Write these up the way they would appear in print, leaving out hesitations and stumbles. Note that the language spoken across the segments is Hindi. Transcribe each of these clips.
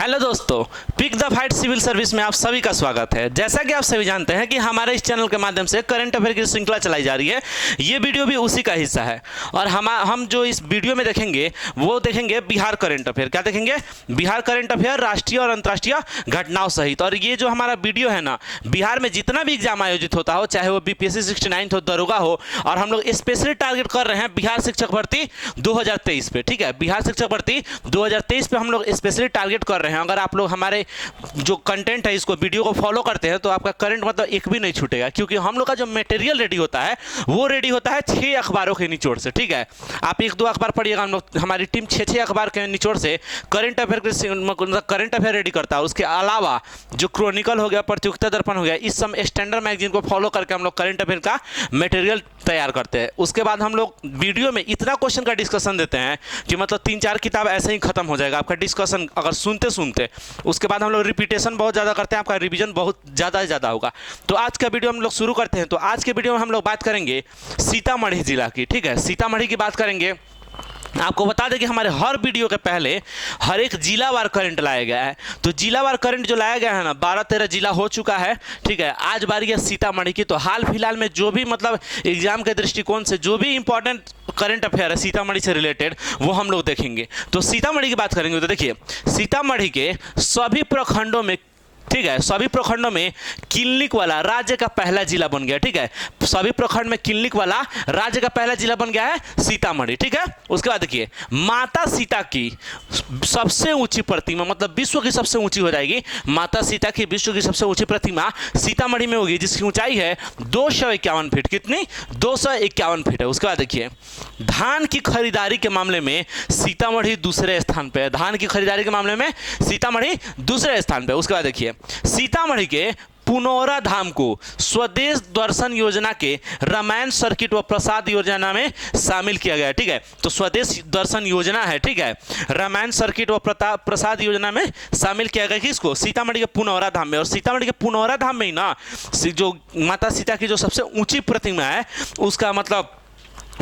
हेलो दोस्तों, pick the fight civil service में आप सभी का स्वागत है। जैसा कि आप सभी जानते हैं कि हमारे इस चैनल के माध्यम से करंट अफेयर की श्रृंखला चलाई जा रही है। ये वीडियो भी उसी का हिस्सा है और हम जो इस वीडियो में देखेंगे वो देखेंगे बिहार करंट अफेयर। क्या देखेंगे? बिहार करंट अफेयर, राष्ट्रीय और अंतर्राष्ट्रीय घटनाओं सहित। और ये जो हमारा वीडियो है ना, बिहार में जितना भी एग्जाम आयोजित होता हो, चाहे वो बीपीएससी 69 हो, दरोगा हो, और हम लोग स्पेशली टारगेट कर रहे हैं बिहार शिक्षक भर्ती 2023 पे। ठीक है, बिहार शिक्षक भर्ती 2023 पे हम लोग स्पेशली टारगेट कर रहे हैं। अगर आप लोग हमारे जो कंटेंट है इसको वीडियो को फॉलो करते हैं तो आपका करंट मतलब एक भी नहीं छूटेगा, क्योंकि हम लोग का जो मटेरियल रेडी होता है वो रेडी होता है 6 अखबारों के निचोड़ से। ठीक है, आप 1-2 अखबार पढ़िएगा, हम लोग हमारी टीम 6 अखबार के निचोड़ से करंट अफेयर रेडी करता है। उसके अलावा जो क्रॉनिकल हो गया, प्रतियोगिता दर्पण हो गया, इस सब स्टैंडर्ड मैगजीन को फॉलो करके हम लोग करंट अफेयर का मटेरियल तैयार करते हैं। उसके बाद हम लोग वीडियो में इतना क्वेश्चन का डिस्कशन देते हैं कि मतलब 3-4 किताब ऐसे ही खत्म हो जाएगा आपका डिस्कशन अगर सुनते। उसके बाद हम लोग रिपीटेशन बहुत ज़्यादा करते हैं, आपका रिवीजन बहुत ज़्यादा होगा। तो आज का वीडियो हम लोग शुरू करते हैं। तो आज के वीडियो में हम लोग बात करेंगे सीतामढ़ी जिला की। ठीक है, सीतामढ़ी की बात करेंगे। आपको बता दें कि हमारे हर वीडियो के पहले हर एक जिलावार करंट लाया गया है। तो जिलावार करंट जो लाया गया है ना, 12-13 जिला हो चुका है। ठीक है, आज बारी है सीतामढ़ी की। तो हाल फिलहाल में जो भी मतलब एग्जाम के दृष्टिकोण से जो भी इंपॉर्टेंट करंट अफेयर है सीतामढ़ी से रिलेटेड, वो हम लोग देखेंगे। तो सीतामढ़ी की बात करेंगे तो देखिए, सीतामढ़ी के सभी प्रखंडों में, ठीक है, सभी प्रखंडों में क्लिनिक वाला राज्य का पहला जिला बन गया। ठीक है, सभी प्रखंड में क्लिनिक वाला राज्य का पहला जिला बन गया है सीतामढ़ी। ठीक है, उसके बाद देखिए, माता सीता की सबसे ऊंची प्रतिमा, मतलब विश्व की सबसे ऊंची हो जाएगी, माता सीता की विश्व की सबसे ऊंची प्रतिमा सीतामढ़ी में होगी, जिसकी ऊंचाई है 251 फीट। कितनी? 251 फीट है। उसके बाद देखिए, धान की खरीदारी के मामले में सीतामढ़ी दूसरे स्थान पे है। धान की खरीदारी के मामले में सीतामढ़ी दूसरे स्थान पे। उसके बाद देखिए, सीतामढ़ी के पुनौरा धाम को स्वदेश दर्शन योजना के रामायण सर्किट व प्रसाद योजना में शामिल किया गया है। ठीक है, तो स्वदेश दर्शन योजना है, ठीक है, रामायण सर्किट व प्रसाद योजना में शामिल किया गया। किसको? सीतामढ़ी के पुनौरा धाम में। और सीतामढ़ी के पुनौरा धाम में ही ना जो माता सीता की जो सबसे ऊंची प्रतिमा है उसका मतलब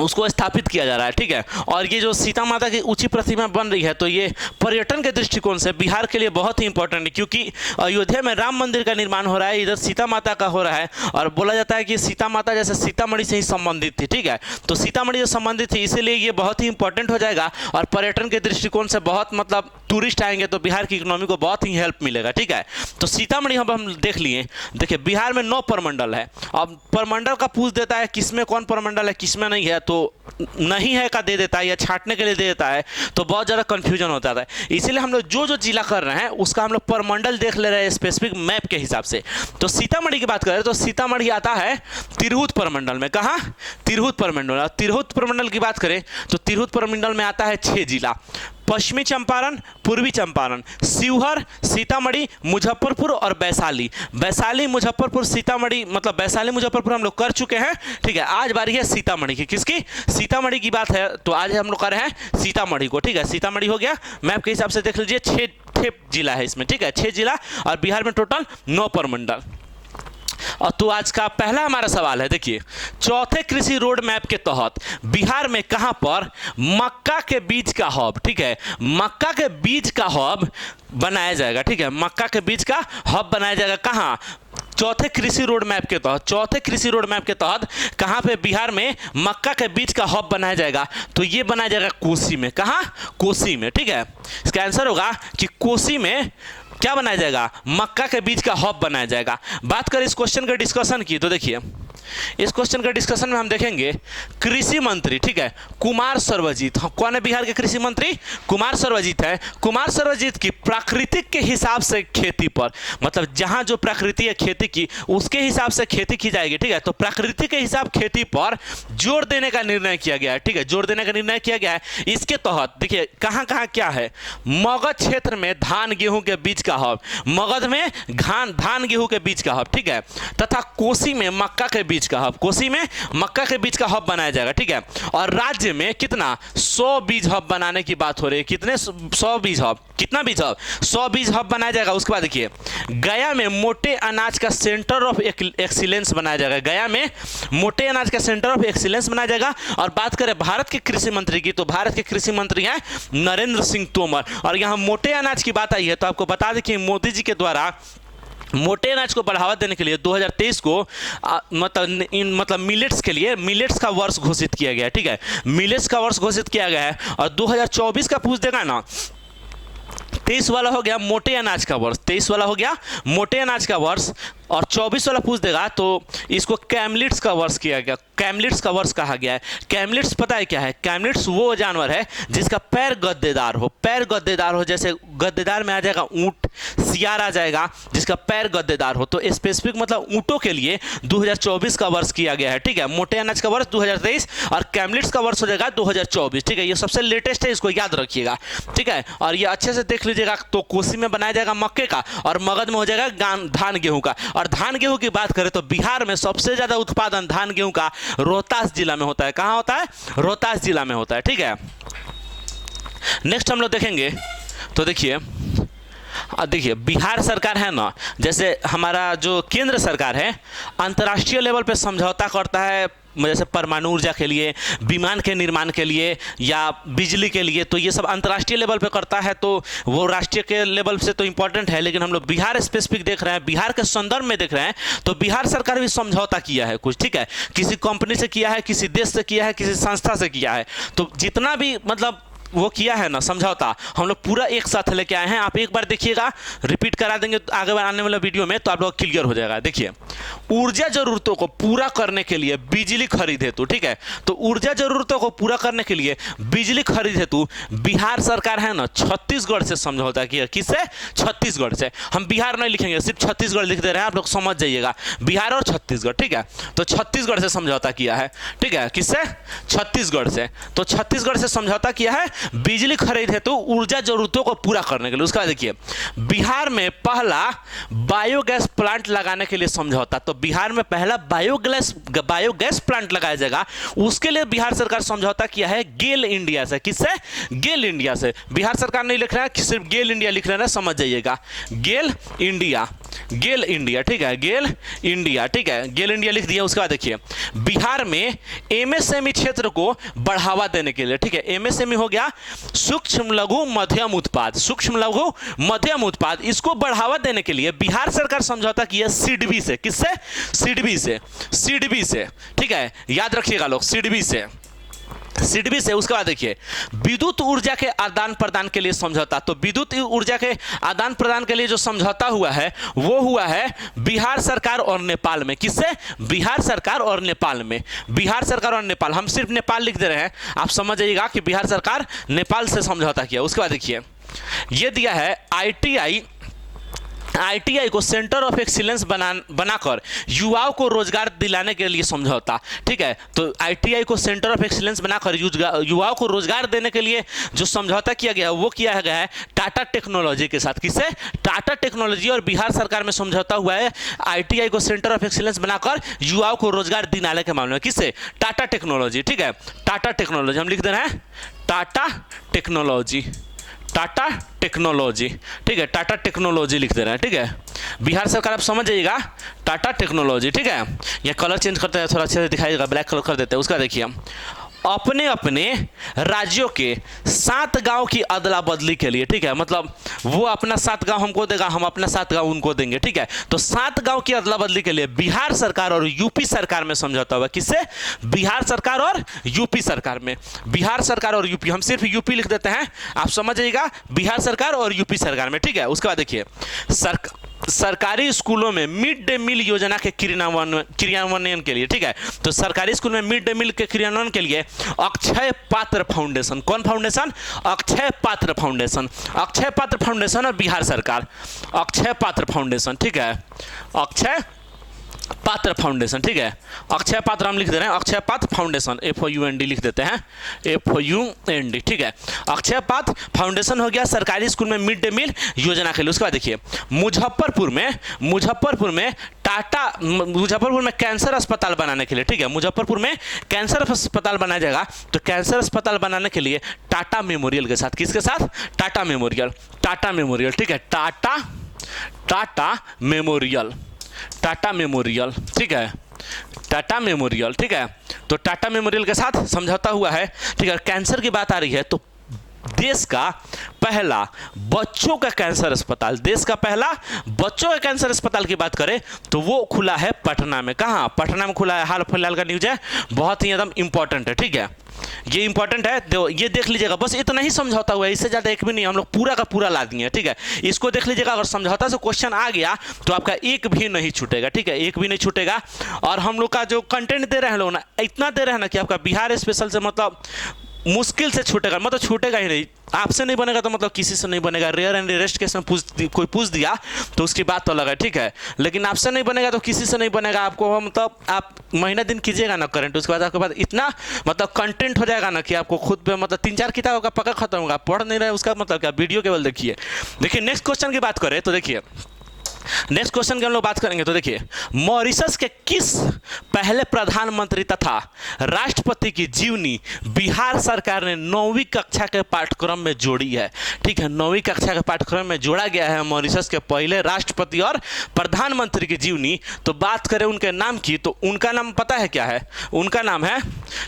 उसको स्थापित किया जा रहा है। ठीक है, और ये जो सीता माता की ऊंची प्रतिमा बन रही है, तो ये पर्यटन के दृष्टिकोण से बिहार के लिए बहुत ही इंपॉर्टेंट है, क्योंकि अयोध्या में राम मंदिर का निर्माण हो रहा है, इधर सीता माता का हो रहा है, और बोला जाता है कि सीता माता जैसे सीतामढ़ी से ही संबंधित थी। ठीक है, तो सीतामढ़ी से संबंधित थी, इसीलिए ये बहुत ही इंपॉर्टेंट हो जाएगा और पर्यटन के दृष्टिकोण से बहुत मतलब टूरिस्ट आएंगे तो बिहार की इकोनॉमी को बहुत ही हेल्प मिलेगा। ठीक है, तो सीतामढ़ी हम देख लिए। देखिए, बिहार में 9 प्रमंडल है। अब प्रमंडल का पूछ देता है किसमें कौन प्रमंडल है किसमें नहीं है, तो नहीं है का दे देता है या छांटने के लिए दे देता है, तो बहुत ज़्यादा कंफ्यूजन होता है। इसीलिए हम लोग जो जिला कर रहे हैं उसका हम लोग प्रमंडल देख ले रहे हैं स्पेसिफिक मैप के हिसाब से। तो सीतामढ़ी की बात करें तो सीतामढ़ी आता है तिरहुत प्रमंडल में। कहाँ? तिरहुत प्रमंडल। तिरहुत प्रमंडल की बात करें तो तिरहुत प्रमंडल में आता है 6 जिला: पश्चिमी चंपारण, पूर्वी चंपारण, शिवहर, सीतामढ़ी, मुजफ्फरपुर और वैशाली। वैशाली, मुजफ्फरपुर, सीतामढ़ी, मतलब वैशाली मुजफ्फरपुर हम लोग कर चुके हैं। ठीक है, आज बारी है सीतामढ़ी की। किसकी? सीतामढ़ी की बात है, तो आज हम लोग कर रहे हैं सीतामढ़ी को। ठीक है, सीतामढ़ी हो गया। मैप के हिसाब से देख लीजिए, 6 जिला है इसमें। ठीक है, 6 जिला और बिहार में टोटल 9 प्रमंडल। और तो आज का पहला हमारा सवाल है, देखिए, चौथे कृषि रोड मैप के तहत बिहार में कहां पर मक्का के बीज का हब, ठीक है, मक्का के बीज का हब बनाया जाएगा। ठीक है, मक्का के बीज का हब बनाया जाएगा। कहां? चौथे कृषि रोड मैप के तहत। चौथे कृषि रोड मैप के तहत कहां पे बिहार में मक्का के बीज का हब बनाया जाएगा? तो ये बनाया जाएगा कोसी में। कहां? कोसी में। ठीक है, इसका आंसर होगा कि कोसी में क्या बनाया जाएगा? मक्का के बीज का हब बनाया जाएगा। बात करें इस क्वेश्चन के डिस्कशन की, तो देखिए, इस क्वेश्चन के डिस्कशन में हम देखेंगे कृषि मंत्री, ठीक है, कुमार सर्वजीत। कौन है बिहार के कृषि मंत्री? कुमार सर्वजीत है। कुमार सर्वजीत की प्राकृतिक के हिसाब से खेती पर, मतलब जहां जो प्रकृति है खेती की उसके हिसाब से खेती की जाएगी। ठीक है, तो प्रकृति के हिसाब खेती पर जोर देने का निर्णय किया गया है। ठीक है, जोर देने का निर्णय किया गया है। इसके तहत देखिए कहां कहां क्या है। मगध क्षेत्र में धान गेहूं के बीज का हब, मगध में धान गेहूं के बीज का हब, ठीक है, तथा कोसी में मक्का के बीज का हब, कोसी में मक्का के बीज का हब बनाया जाएगा, ठीक है। और राज्य में कितना 100 बीज हब बनाने की बात हो रही है, कितने 100 बीज हब, कितना बीज हब 100 बीज हब बनाया जाएगा। उसके बाद देखिए गया में मोटे अनाज का सेंटर ऑफ एक्सीलेंस बनाया जाएगा, गया में मोटे अनाज का सेंटर ऑफ एक्सीलेंस बनाया जाएगा। और बात करें भारत के कृषि मंत्री की, तो भारत के कृषि मंत्री हैं नरेंद्र सिंह तोमर। और यहाँ मोटे अनाज की बात आई है तो आपको बता दें कि मोदी जी के द्वारा मोटे अनाज को बढ़ावा देने के लिए 2023 को मतलब मिलेट्स के लिए मिलेट्स का वर्ष घोषित किया गया है, ठीक है। मिलेट्स का वर्ष घोषित किया गया है। और 2024 का पूछ देगा ना, 23 वाला हो गया मोटे अनाज का वर्ष, 23 वाला हो गया मोटे अनाज का वर्ष, और 24 वाला पूछ देगा तो इसको कैमलिट्स का वर्ष किया गया, कैमलिट्स का वर्ष कहा गया है। कैमलिट्स पता है क्या है? कैमलिट्स वो जानवर है जिसका पैर गद्देदार हो, पैर गद्देदार हो, जैसे गद्देदार में आ जाएगा ऊंट, सियार आ जाएगा जिसका पैर गद्देदार हो। तो स्पेसिफिक मतलब ऊंटों के लिए 2024 का वर्ष किया गया है, ठीक है। मोटे अनाज का वर्ष 2023 और कैमलिट्स का वर्ष हो जाएगा 2024, ठीक है। ये सबसे लेटेस्ट है, इसको याद रखिएगा, ठीक है। और ये अच्छे से देख लीजिएगा। तो कोसी में बनाया जाएगा मक्के का और मगध में हो जाएगा धान गेहूं का। और धान गेहूं की बात करें तो बिहार में सबसे ज्यादा उत्पादन धान गेहूं का रोहतास जिला में होता है। कहां होता है? रोहतास जिला में होता है, ठीक है। नेक्स्ट हम लोग देखेंगे तो देखिए बिहार सरकार है ना, जैसे हमारा जो केंद्र सरकार है अंतर्राष्ट्रीय लेवल पे समझौता करता है, जैसे परमाणु ऊर्जा के लिए, विमान के निर्माण के लिए या बिजली के लिए, तो ये सब अंतर्राष्ट्रीय लेवल पे करता है। तो वो राष्ट्रीय के लेवल से तो इंपॉर्टेंट है, लेकिन हम लोग बिहार स्पेसिफिक देख रहे हैं, बिहार के संदर्भ में देख रहे हैं। तो बिहार सरकार भी समझौता किया है कुछ, ठीक है। किसी कंपनी से किया है, किसी देश से किया है, किसी संस्था से किया है। तो जितना भी मतलब वो किया है ना समझौता, हम लोग पूरा एक साथ लेके आए हैं। आप एक बार देखिएगा, रिपीट करा देंगे आगे आने वाला वीडियो में, तो आप लोग क्लियर हो जाएगा। देखिए ऊर्जा जरूरतों को पूरा करने के लिए बिजली खरीद हेतु, ठीक है। तो ऊर्जा जरूरतों को पूरा करने के लिए बिजली खरीद हेतु बिहार सरकार है ना छत्तीसगढ़ से समझौता किया। किससे? छत्तीसगढ़ से। हम बिहार नहीं लिखेंगे, सिर्फ छत्तीसगढ़ लिख दे रहे हैं, आप लोग समझ जाइएगा, बिहार और छत्तीसगढ़, ठीक है। तो छत्तीसगढ़ से समझौता किया है, ठीक है। किससे? छत्तीसगढ़ से। तो छत्तीसगढ़ से समझौता किया है बिजली खरीद हेतु ऊर्जा जरूरतों को पूरा करने के लिए। उसके बाद देखिए बिहार में पहला बायोगैस प्लांट लगाने के लिए समझौता। तो बिहार में पहला बायोगैस प्लांट लगाया जाएगा, उसके लिए बिहार सरकार समझौता किया है गेल इंडिया से। किससे? गेल इंडिया से। बिहार सरकार नहीं लिख रहा है, सिर्फ गेल इंडिया लिख रहे हैं, समझ जाइएगा। गेल इंडिया, गेल इंडिया, ठीक है। गेल इंडिया, ठीक है, गेल इंडिया लिख दिया। उसके बाद देखिए बिहार में एमएसएमई क्षेत्र को बढ़ावा देने के लिए, ठीक है। एमएसएमई हो गया सूक्ष्म लघु मध्यम उत्पाद, सूक्ष्म लघु मध्यम उत्पाद, इसको बढ़ावा देने के लिए बिहार सरकार समझौता किया सिडबी से। किससे? सिडबी से, सिडबी से, ठीक है, याद रखिएगा लोग, सिडबी से, सिडबी से। उसके बाद देखिए विद्युत ऊर्जा के आदान प्रदान के लिए समझौता। तो विद्युत ऊर्जा के आदान प्रदान के लिए जो समझौता हुआ है वो हुआ है बिहार सरकार और नेपाल में। किससे? बिहार सरकार और नेपाल में। बिहार सरकार और नेपाल, हम सिर्फ नेपाल लिख दे रहे हैं, आप समझ जाइएगा कि बिहार सरकार नेपाल से समझौता किया। उसके बाद देखिए ये दिया है आईटीआई को सेंटर ऑफ एक्सीलेंस बनाकर युवाओं को रोजगार दिलाने के लिए समझौता, ठीक है। तो आईटीआई को सेंटर ऑफ एक्सीलेंस बनाकर युवाओं को रोजगार देने के लिए जो समझौता किया गया है वो किया गया है टाटा टेक्नोलॉजी के साथ। किससे? टाटा टेक्नोलॉजी और बिहार सरकार में समझौता हुआ है आईटीआई को सेंटर ऑफ एक्सीलेंस बनाकर युवाओं को रोजगार दिलाने के मामले में। किससे? टाटा टेक्नोलॉजी, ठीक है। टाटा टेक्नोलॉजी हम लिख दे रहे हैं, टाटा टेक्नोलॉजी, टाटा टेक्नोलॉजी, ठीक है, टाटा टेक्नोलॉजी लिख दे रहे हैं, ठीक है। बिहार सरकार आप समझ जाइएगा, टाटा टेक्नोलॉजी, ठीक है। ये कलर चेंज करते हैं, थोड़ा अच्छे से दिखाइएगा, ब्लैक कलर कर देते हैं। उसका देखिए अपने अपने राज्यों के 7 गांव की अदला बदली के लिए, ठीक है, मतलब वो अपना 7 गांव हमको देगा, हम अपना 7 गांव उनको देंगे, ठीक है। तो 7 गांव की अदला बदली के लिए बिहार सरकार और यूपी सरकार में समझौता हुआ। किससे? बिहार सरकार और यूपी सरकार में। बिहार सरकार और यूपी, हम सिर्फ यूपी लिख देते हैं, आप समझ जाइएगा, बिहार सरकार और यूपी सरकार में, ठीक है। उसके बाद देखिए सरकारी स्कूलों में मिड डे मील योजना के क्रियान्वयन के लिए, ठीक है। तो सरकारी स्कूल में मिड डे मील के क्रियान्वयन के लिए अक्षय पात्र फाउंडेशन, कौन फाउंडेशन? अक्षय पात्र फाउंडेशन, अक्षय पात्र फाउंडेशन और बिहार सरकार, अक्षय पात्र फाउंडेशन, ठीक है, अक्षय पात्र फाउंडेशन, ठीक है। अक्षय पात्र हम लिख दे रहे हैं, अक्षय पात्र फाउंडेशन, FOUND लिख देते हैं, FOUND, ठीक है। अक्षय पात्र फाउंडेशन हो गया सरकारी स्कूल में मिड डे मील योजना के लिए। उसके बाद देखिए मुजफ्फरपुर में कैंसर अस्पताल बनाने के लिए, ठीक है। मुजफ्फरपुर में कैंसर अस्पताल बनाया जाएगा, तो कैंसर अस्पताल बनाने के लिए टाटा मेमोरियल के साथ, किसके साथ? टाटा मेमोरियल, ठीक है। टाटा मेमोरियल, ठीक है। टाटा मेमोरियल, ठीक है। तो टाटा मेमोरियल के साथ समझौता हुआ है, ठीक है। कैंसर की बात आ रही है तो देश का पहला बच्चों का कैंसर अस्पताल, की बात करें तो वो खुला है पटना में। कहाँ? पटना में खुला है, हाल फिलहाल का न्यूज है, बहुत ही एकदम इंपॉर्टेंट है, ठीक है। ये इंपॉर्टेंट है, ये देख लीजिएगा, बस इतना ही समझौता हुआ है, इससे ज़्यादा एक भी नहीं, हम लोग पूरा का पूरा ला दिए, ठीक है। इसको देख लीजिएगा, अगर समझौता से क्वेश्चन आ गया तो आपका एक भी नहीं छूटेगा, ठीक है, एक भी नहीं छूटेगा। और हम लोग का जो कंटेंट दे रहे हैं लोग ना, इतना दे रहे हैं ना कि आपका बिहार स्पेशल से मतलब मुश्किल से छूटेगा, मतलब छूटेगा ही नहीं। आपसे नहीं बनेगा तो मतलब किसी से नहीं बनेगा। रेयर एंड रेयरेस्ट केस में कोई पूछ दिया तो उसकी बात तो अलग है, ठीक है, लेकिन आपसे नहीं बनेगा तो किसी से नहीं बनेगा। आपको मतलब आप महीना दिन कीजिएगा ना करंट, उसके बाद आपके पास इतना मतलब कंटेंट हो जाएगा ना कि आपको खुद पे मतलब 3-4 किताबों का पक्का खत्म होगा। पढ़ नहीं रहे उसका मतलब क्या, वीडियो केवल देखिए। नेक्स्ट क्वेश्चन की बात करें तो देखिए, नेक्स्ट क्वेश्चन की हम लोग बात करेंगे तो देखिए, मॉरिशस के किस पहले प्रधानमंत्री तथा राष्ट्रपति की जीवनी बिहार सरकार ने 9वीं कक्षा के पाठ्यक्रम में जोड़ी है, ठीक है। 9वीं कक्षा के पाठ्यक्रम में जोड़ा गया है मॉरिशस के पहले राष्ट्रपति और प्रधानमंत्री की जीवनी। तो बात करें उनके नाम की तो उनका नाम पता है क्या है? उनका नाम है,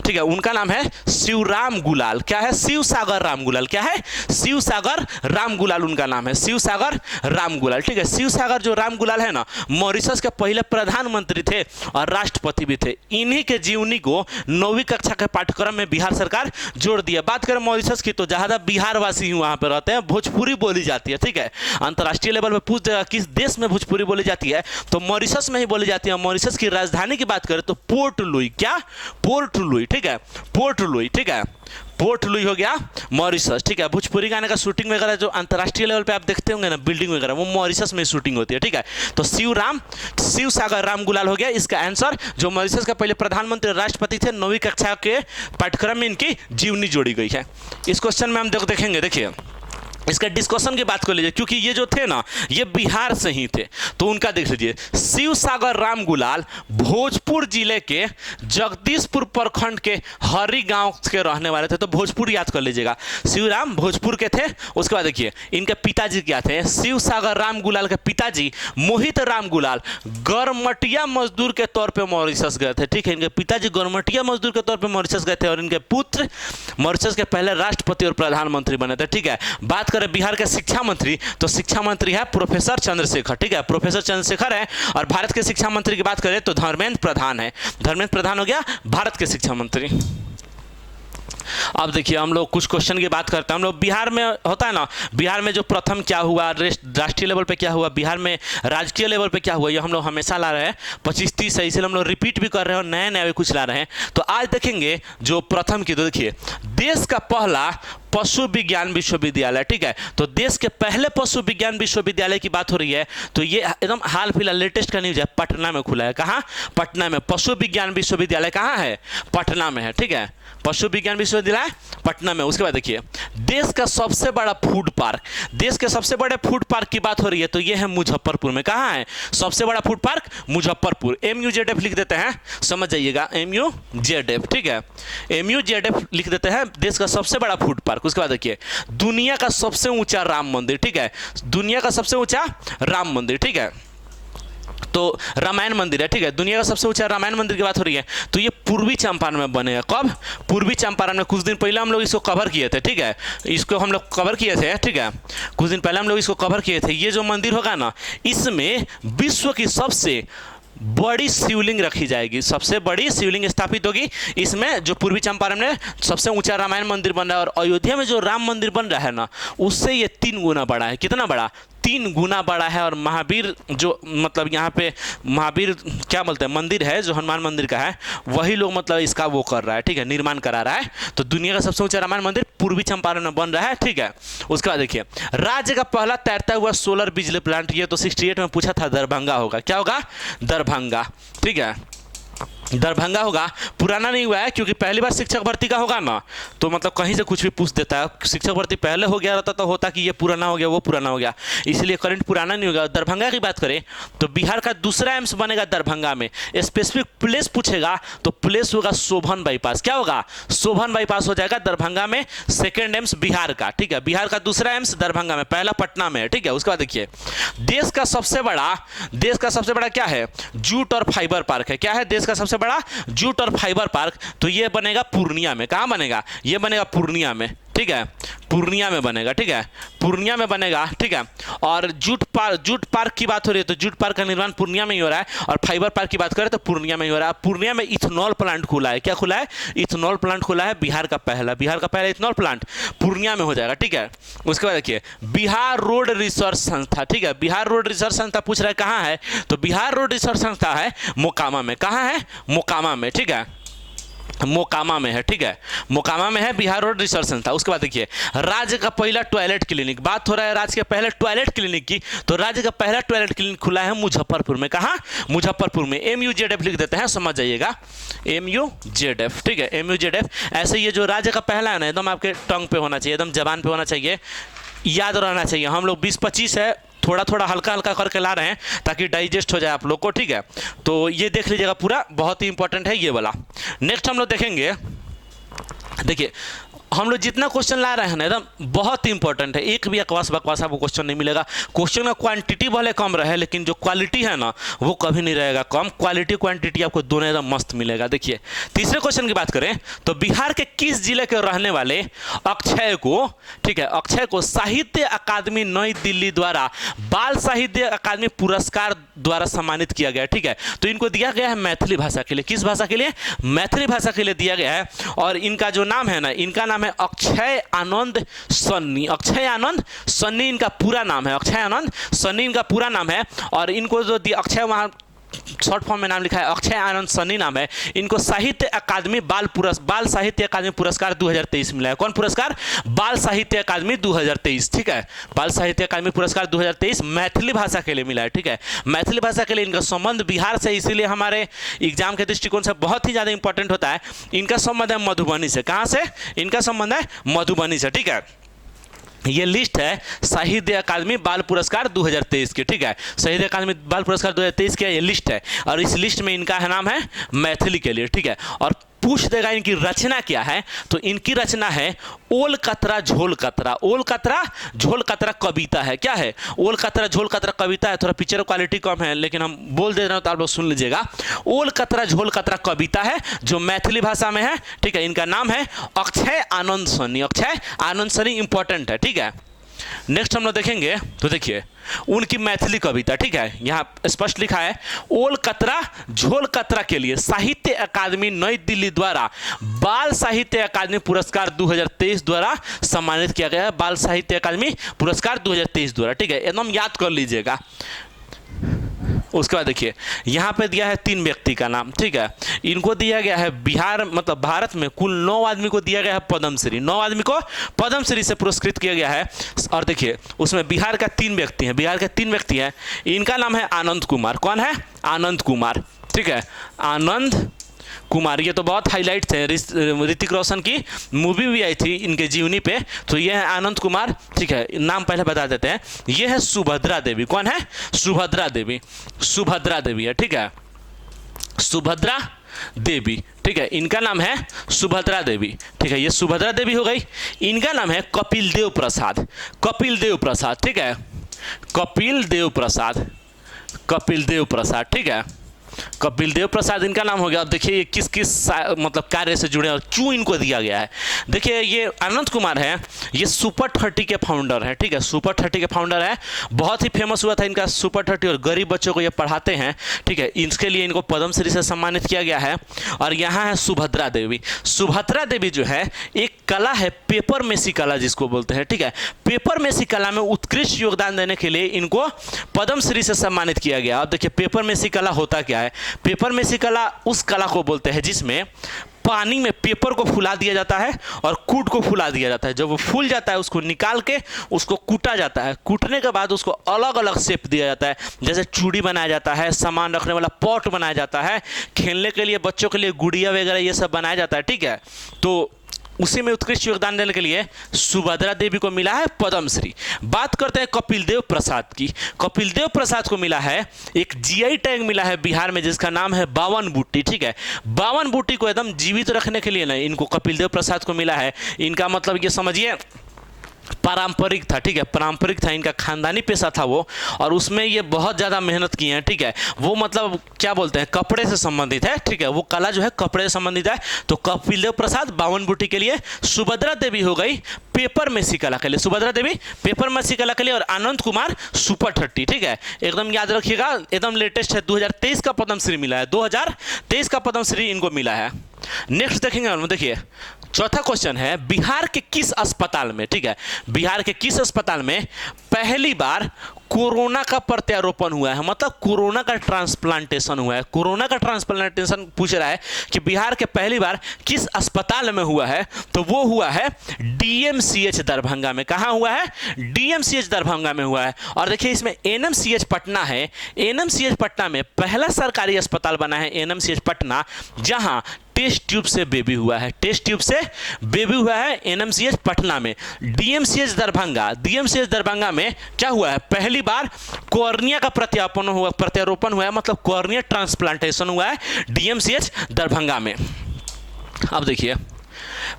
ठीक है, उनका नाम है शिवराम गुलाल। क्या है? शिवसागर राम गुलाल। क्या है? शिवसागर राम गुलाल उनका नाम है, शिवसागर राम गुलाल, ठीक है। शिवसागर जो राम गुलाल है ना, मॉरिशस के पहले प्रधानमंत्री थे और राष्ट्रपति भी थे। इन्हीं के जीवनी को 9वीं कक्षा के पाठ्यक्रम में बिहार सरकार जोड़ दिया। बात करें मॉरिशस की तो ज़्यादा बिहारवासी ही वहाँ पर रहते हैं, भोजपुरी बोली जाती है, ठीक है। अंतर्राष्ट्रीय लेवल पर पूछ देगा किस देश में भोजपुरी बोली जाती है तो मॉरिशस में ही बोली जाती है। मॉरिशस की राजधानी की बात करें तो पोर्ट लुई, क्या? पोर्ट लुई, ठीक है, पोर्ट लुई, ठीक है, पोर्ट लुई हो गया मॉरिशस, ठीक है। भोजपुरी गाने का शूटिंग वगैरह जो अंतर्राष्ट्रीय लेवल पे आप देखते होंगे ना, बिल्डिंग वगैरह, वो मॉरिशस में शूटिंग होती है, ठीक है। तो शिवसागर राम गुलाल हो गया इसका आंसर, जो मॉरिशस का पहले प्रधानमंत्री राष्ट्रपति थे। 9वीं कक्षा के पाठ्यक्रम में इनकी जीवनी जोड़ी गई है। इस क्वेश्चन में हम देखेंगे, देखिए इसका डिस्कशन की बात कर लीजिए, क्योंकि ये जो थे ना ये बिहार से ही थे, तो उनका देख लीजिए। शिवसागर राम गुलाल भोजपुर जिले के जगदीशपुर प्रखंड के हरी गांव के रहने वाले थे, तो भोजपुर याद कर लीजिएगा। शिवराम भोजपुर के थे। उसके बाद देखिए इनके पिताजी क्या थे? शिवसागर राम गुलाल के पिताजी मोहित राम गुलाल गरमटिया मजदूर के तौर पर मॉरिशस गए थे, ठीक है। इनके पिताजी गरमटिया मजदूर के तौर पर मॉरिशस गए थे और इनके पुत्र मॉरिशस के पहले राष्ट्रपति और प्रधानमंत्री बने थे, ठीक है। बात बिहार के शिक्षा मंत्री तो शिक्षा मंत्री है प्रोफेसर चंद्रशेखर, ठीक है, प्रोफेसर चंद्रशेखर है। और भारत के शिक्षा मंत्री की बात करें तो धर्मेंद्र प्रधान है, धर्मेंद्र प्रधान हो गया भारत के शिक्षा मंत्री। अब देखिए हम लोग कुछ क्वेश्चन की बात करते हैं। हम लोग बिहार में होता है ना, बिहार में जो प्रथम क्या हुआ, राष्ट्रीय लेवल पे क्या हुआ, बिहार में राजकीय लेवल पे क्या हुआ, ये हम लोग हमेशा ला रहे हैं 25-30 है, इसलिए हम लोग रिपीट भी कर रहे हैं और नए नए कुछ ला रहे हैं। तो आज देखेंगे जो प्रथम की, तो देखिए देश का पहला पशु विज्ञान विश्वविद्यालय, ठीक है। तो देश के पहले पशु विज्ञान विश्वविद्यालय की बात हो रही है, तो ये एकदम हाल फिलहाल लेटेस्ट का न्यूज है, पटना में खुला है। कहाँ? पटना में। पशु विज्ञान विश्वविद्यालय कहाँ है? पटना में है, ठीक है, पशु विज्ञान विश्वविद्यालय पटना में। उसके बाद देखिए देश का सबसे बड़ा फूड पार्क, देश के सबसे बड़े फूड पार्क की बात हो रही है तो ये है मुजफ्फरपुर में। कहाँ है सबसे बड़ा फूड पार्क? मुजफ्फरपुर। MUZF लिख देते हैं, समझ जाइएगा, MUZF, ठीक है, MUZF लिख देते हैं, देश का सबसे बड़ा फूड पार्क। उसके बाद देखिए दुनिया का सबसे ऊंचा राम मंदिर, ठीक है, दुनिया का सबसे ऊंचा राम मंदिर, ठीक है, तो रामायण मंदिर है, ठीक है, दुनिया का सबसे ऊंचा रामायण मंदिर की बात हो रही है तो ये पूर्वी चंपारण में बनेगा। कब? पूर्वी चंपारण में। कुछ दिन पहले हम लोग इसको कवर किए थे, ठीक है, इसको हम लोग कवर किए थे, ठीक है, कुछ दिन पहले हम लोग इसको कवर किए थे। ये जो मंदिर होगा ना, इसमें विश्व की सबसे बड़ी शिवलिंग रखी जाएगी, सबसे बड़ी शिवलिंग स्थापित होगी इसमें, जो पूर्वी चंपारण में सबसे ऊंचा रामायण मंदिर बन रहा है। और अयोध्या में जो राम मंदिर बन रहा है ना, उससे ये 3 गुना बड़ा है। कितना बड़ा? 3 गुना बड़ा है और महावीर जो मतलब यहाँ पे महावीर क्या बोलते हैं मंदिर है जो हनुमान मंदिर का है, वही लोग मतलब इसका वो कर रहा है, ठीक है, निर्माण करा रहा है। तो दुनिया का सबसे ऊंचा रामायण मंदिर पूर्वी चंपारण में बन रहा है, ठीक है। उसके बाद देखिए राज्य का पहला तैरता हुआ सोलर बिजली प्लांट, ये तो 68 में पूछा था, दरभंगा होगा। क्या होगा? दरभंगा, ठीक है, दरभंगा होगा। पुराना नहीं हुआ है क्योंकि पहली बार शिक्षक भर्ती का होगा ना, तो मतलब कहीं से कुछ भी पूछ देता है। शिक्षक भर्ती पहले हो गया रहता तो होता कि ये पुराना हो गया वो पुराना हो गया, इसलिए करंट पुराना नहीं होगा। दरभंगा की बात करें तो बिहार का दूसरा एम्स बनेगा दरभंगा में। स्पेसिफिक प्लेस पूछेगा तो प्लेस होगा शोभन बाईपास। क्या होगा? शोभन बाईपास हो जाएगा दरभंगा में, सेकेंड एम्स बिहार का, ठीक है। बिहार का दूसरा एम्स दरभंगा में, पहला पटना में है, ठीक है। उसके बाद देखिए देश का सबसे बड़ा क्या है? जूट और फाइबर पार्क है। क्या है देश का सबसे बड़ा? जूट और फाइबर पार्क। तो ये बनेगा पूर्णिया में। कहां बनेगा? ये बनेगा पूर्णिया में, ठीक है, पूर्णिया में बनेगा, ठीक है, पूर्णिया में बनेगा, ठीक है। और जूट पार्क की बात हो रही है तो जूट पार्क का निर्माण पूर्णिया में ही हो रहा है, और फाइबर पार्क की बात करें तो पूर्णिया में ही हो रहा है। पूर्णिया में इथेनॉल प्लांट खुला है। क्या खुला है? इथेनॉल प्लांट खुला है, बिहार का पहला इथेनॉल प्लांट पूर्णिया में हो जाएगा, ठीक है। उसके बाद देखिए बिहार रोड रिसर्च संस्था, ठीक है, बिहार रोड रिसर्च संस्था पूछ रहा है कहाँ है, तो बिहार रोड रिसर्च संस्था है मोकामा में। कहाँ है? मोकामा में, ठीक है, मोकामा में है, ठीक है, मोकामा में है बिहार रोड रिसर्च संस्था। उसके बाद देखिए राज्य का पहला टॉयलेट क्लिनिक, बात हो रहा है राज्य के पहले टॉयलेट क्लिनिक की, तो राज्य का पहला टॉयलेट क्लिनिक खुला है मुजफ्फरपुर में। कहाँ? मुजफ्फरपुर में। MUZF लिख देते हैं, समझ जाइएगा, MUZF, ठीक है, MUZF। ऐसे ये जो राज्य का पहला है ना एकदम आपके टंग पे होना चाहिए, एकदम जबान पे होना चाहिए, याद रहना चाहिए। हम लोग 20-25 है, थोड़ा थोड़ा हल्का हल्का करके ला रहे हैं ताकि डाइजेस्ट हो जाए आप लोग को, ठीक है। तो ये देख लीजिएगा पूरा, बहुत ही इंपॉर्टेंट है ये वाला। नेक्स्ट हम लोग देखेंगे, देखिए हम लोग जितना क्वेश्चन ला रहे हैं ना एकदम बहुत इंपॉर्टेंट है, एक भी अकवास बकवास आपको क्वेश्चन नहीं मिलेगा। क्वेश्चन का क्वांटिटी भले कम रहे लेकिन जो क्वालिटी है ना वो कभी नहीं रहेगा कम। क्वालिटी क्वांटिटी आपको दोनों एकदम मस्त मिलेगा। देखिए तीसरे क्वेश्चन की बात करें तो बिहार के किस जिले के रहने वाले अक्षय को, ठीक है, अक्षय को साहित्य अकादमी नई दिल्ली द्वारा बाल साहित्य अकादमी पुरस्कार द्वारा सम्मानित किया गया, ठीक है। तो इनको दिया गया है मैथिली भाषा के लिए। किस भाषा के लिए? मैथिली भाषा के लिए दिया गया है। और इनका जो नाम है ना, इनका नाम है अक्षय आनंद सन्नी। अक्षय आनंद सन्नी इनका पूरा नाम है, अक्षय आनंद सन्नी इनका पूरा नाम है। और इनको जो अक्षय वहाँ शॉर्ट फॉर्म में नाम लिखा है, अक्षय आनंद सन्नी नाम है। इनको साहित्य अकादमी बाल साहित्य अकादमी पुरस्कार 2023 मिला है। कौन पुरस्कार? बाल साहित्य अकादमी 2023, ठीक है, बाल साहित्य अकादमी पुरस्कार 2023 मैथिली भाषा के लिए मिला है, ठीक है। मैथिली भाषा के लिए इनका संबंध बिहार से, इसीलिए हमारे एग्जाम के दृष्टिकोण से बहुत ही ज़्यादा इंपॉर्टेंट होता है। इनका संबंध है मधुबनी से। कहाँ से? इनका संबंध है मधुबनी से, ठीक है। ये लिस्ट है साहित्य अकादमी बाल पुरस्कार 2023 की, ठीक है, साहित्य अकादमी बाल पुरस्कार 2023 की ये लिस्ट है। और इस लिस्ट में इनका है नाम है मैथिली के लिए, ठीक है। और पूछ देगा इनकी रचना क्या है, तो इनकी रचना है ओल कतरा झोल कतरा। ओल कतरा झोल कतरा कविता है। क्या है? ओल कतरा झोल कतरा कविता है। थोड़ा पिक्चर क्वालिटी कम है लेकिन हम बोल दे रहे हो तो आप लोग सुन लीजिएगा। ओल कतरा झोल कतरा कविता है जो मैथिली भाषा में है, ठीक है। इनका नाम है अक्षय आनंद सन्नी। अक्षय आनंद सन्नी इंपॉर्टेंट है, ठीक है। नेक्स्ट हम लोग देखेंगे तो देखिए उनकी मैथिली कविता, ठीक है, यहाँ स्पष्ट लिखा है ओल कतरा झोल कतरा के लिए साहित्य अकादमी नई दिल्ली द्वारा बाल साहित्य अकादमी पुरस्कार 2023 द्वारा सम्मानित किया गया है। बाल साहित्य अकादमी पुरस्कार 2023 द्वारा, ठीक है, एकदम याद कर लीजिएगा। उसके बाद देखिए यहाँ पे दिया है 3 व्यक्ति का नाम, ठीक है। इनको दिया गया है बिहार मतलब भारत में कुल 9 आदमी को दिया गया है पद्मश्री। 9 आदमी को पद्मश्री से पुरस्कृत किया गया है। और देखिए उसमें बिहार का 3 व्यक्ति हैं, बिहार के 3 व्यक्ति हैं। इनका नाम है आनंद कुमार। कौन है? आनंद कुमार, ठीक है, आनंद कुमार। ये तो बहुत हाईलाइट थे, ऋतिक रोशन की मूवी भी आई थी इनके जीवनी पे। तो ये है आनंद कुमार, ठीक है। नाम पहले बता देते हैं। ये है सुभद्रा देवी। कौन है? सुभद्रा देवी। सुभद्रा देवी है, ठीक है, सुभद्रा देवी, ठीक है। इनका नाम है सुभद्रा देवी, ठीक है। ये सुभद्रा देवी हो गई। इनका नाम है कपिल देव प्रसाद। कपिल देव प्रसाद, ठीक है, कपिल देव प्रसाद, कपिल देव प्रसाद, ठीक है। कपिल देव प्रसाद इनका नाम हो गया। अब देखिए ये किस किस मतलब कार्य से जुड़े और क्यों इनको दिया गया है। देखिए ये अनंत कुमार है, ये सुपर 30 के फाउंडर है, ठीक है, सुपर 30 के फाउंडर है। बहुत ही फेमस हुआ था इनका सुपर 30 और गरीब बच्चों को ये पढ़ाते हैं, ठीक है। इसके लिए इनको पद्मश्री से सम्मानित किया गया है। और यहाँ है सुभद्रा देवी। सुभद्रा देवी जो है एक कला है, पेपर मेसी कला जिसको बोलते हैं, ठीक है। पेपर मेसी कला में उत्कृष्ट योगदान देने के लिए इनको पद्मश्री से सम्मानित किया गया। अब देखिए पेपर मेसी कला होता क्या है। पेपर मेसी कला उस कला को बोलते हैं जिसमें पानी में पेपर को फुला दिया जाता है और कूट को फुला दिया जाता है। जब वो फूल जाता है उसको निकाल के उसको कूटा जाता है। कूटने के बाद उसको अलग अलग शेप दिया जाता है, जैसे चूड़ी बनाया जाता है, सामान रखने वाला पॉट बनाया जाता है, खेलने के लिए बच्चों के लिए गुड़िया वगैरह ये सब बनाया जाता है, ठीक है। तो उसी में उत्कृष्ट योगदान देने के लिए सुभद्रा देवी को मिला है पद्मश्री। बात करते हैं कपिल देव प्रसाद की। कपिल देव प्रसाद को मिला है एक जीआई टैग मिला है बिहार में जिसका नाम है बावन बूटी, ठीक है। बावन बूटी को एकदम जीवित रखने के लिए ना इनको कपिल देव प्रसाद को मिला है। इनका मतलब ये समझिए पारंपरिक था, ठीक है, पारंपरिक था, इनका खानदानी पेशा था वो, और उसमें ये बहुत ज़्यादा मेहनत की है, ठीक है। वो मतलब क्या बोलते हैं कपड़े से संबंधित है, ठीक है, वो कला जो है कपड़े से संबंधित है। तो कपिल देव प्रसाद बावन बूटी के लिए, सुभद्रा देवी हो गई पेपर मेसी कला के लिए, सुभद्रा देवी पेपर मेसी कला के लिए, और अनंत कुमार सुपर 30, ठीक है। एकदम याद रखिएगा, एकदम लेटेस्ट है, 2023 का पद्मश्री मिला है, 2023 का पद्मश्री इनको मिला है। नेक्स्ट देखेंगे, देखिए चौथा क्वेश्चन है बिहार के किस अस्पताल में, ठीक है, बिहार के किस अस्पताल में पहली बार कोरोना का प्रत्यारोपण हुआ है, मतलब कोरोना का ट्रांसप्लांटेशन हुआ है। कोरोना का ट्रांसप्लांटेशन पूछ रहा है कि बिहार के पहली बार किस अस्पताल में हुआ है, तो वो हुआ है डीएमसीएच दरभंगा में। कहाँ हुआ है? डीएमसीएच दरभंगा में हुआ है। और देखिए इसमें एनएमसीएच पटना है, एनएमसीएच पटना में पहला सरकारी अस्पताल बना है एनएमसीएच पटना, जहां टेस्ट ट्यूब से बेबी हुआ है, टेस्ट ट्यूब से बेबी हुआ है एनएमसीएच पटना में। डीएमसीएच दरभंगा में क्या हुआ है? पहली बार कॉर्निया का प्रत्यारोपण हुआ है, मतलब कॉर्निया ट्रांसप्लांटेशन हुआ है डीएमसीएच दरभंगा में। अब देखिए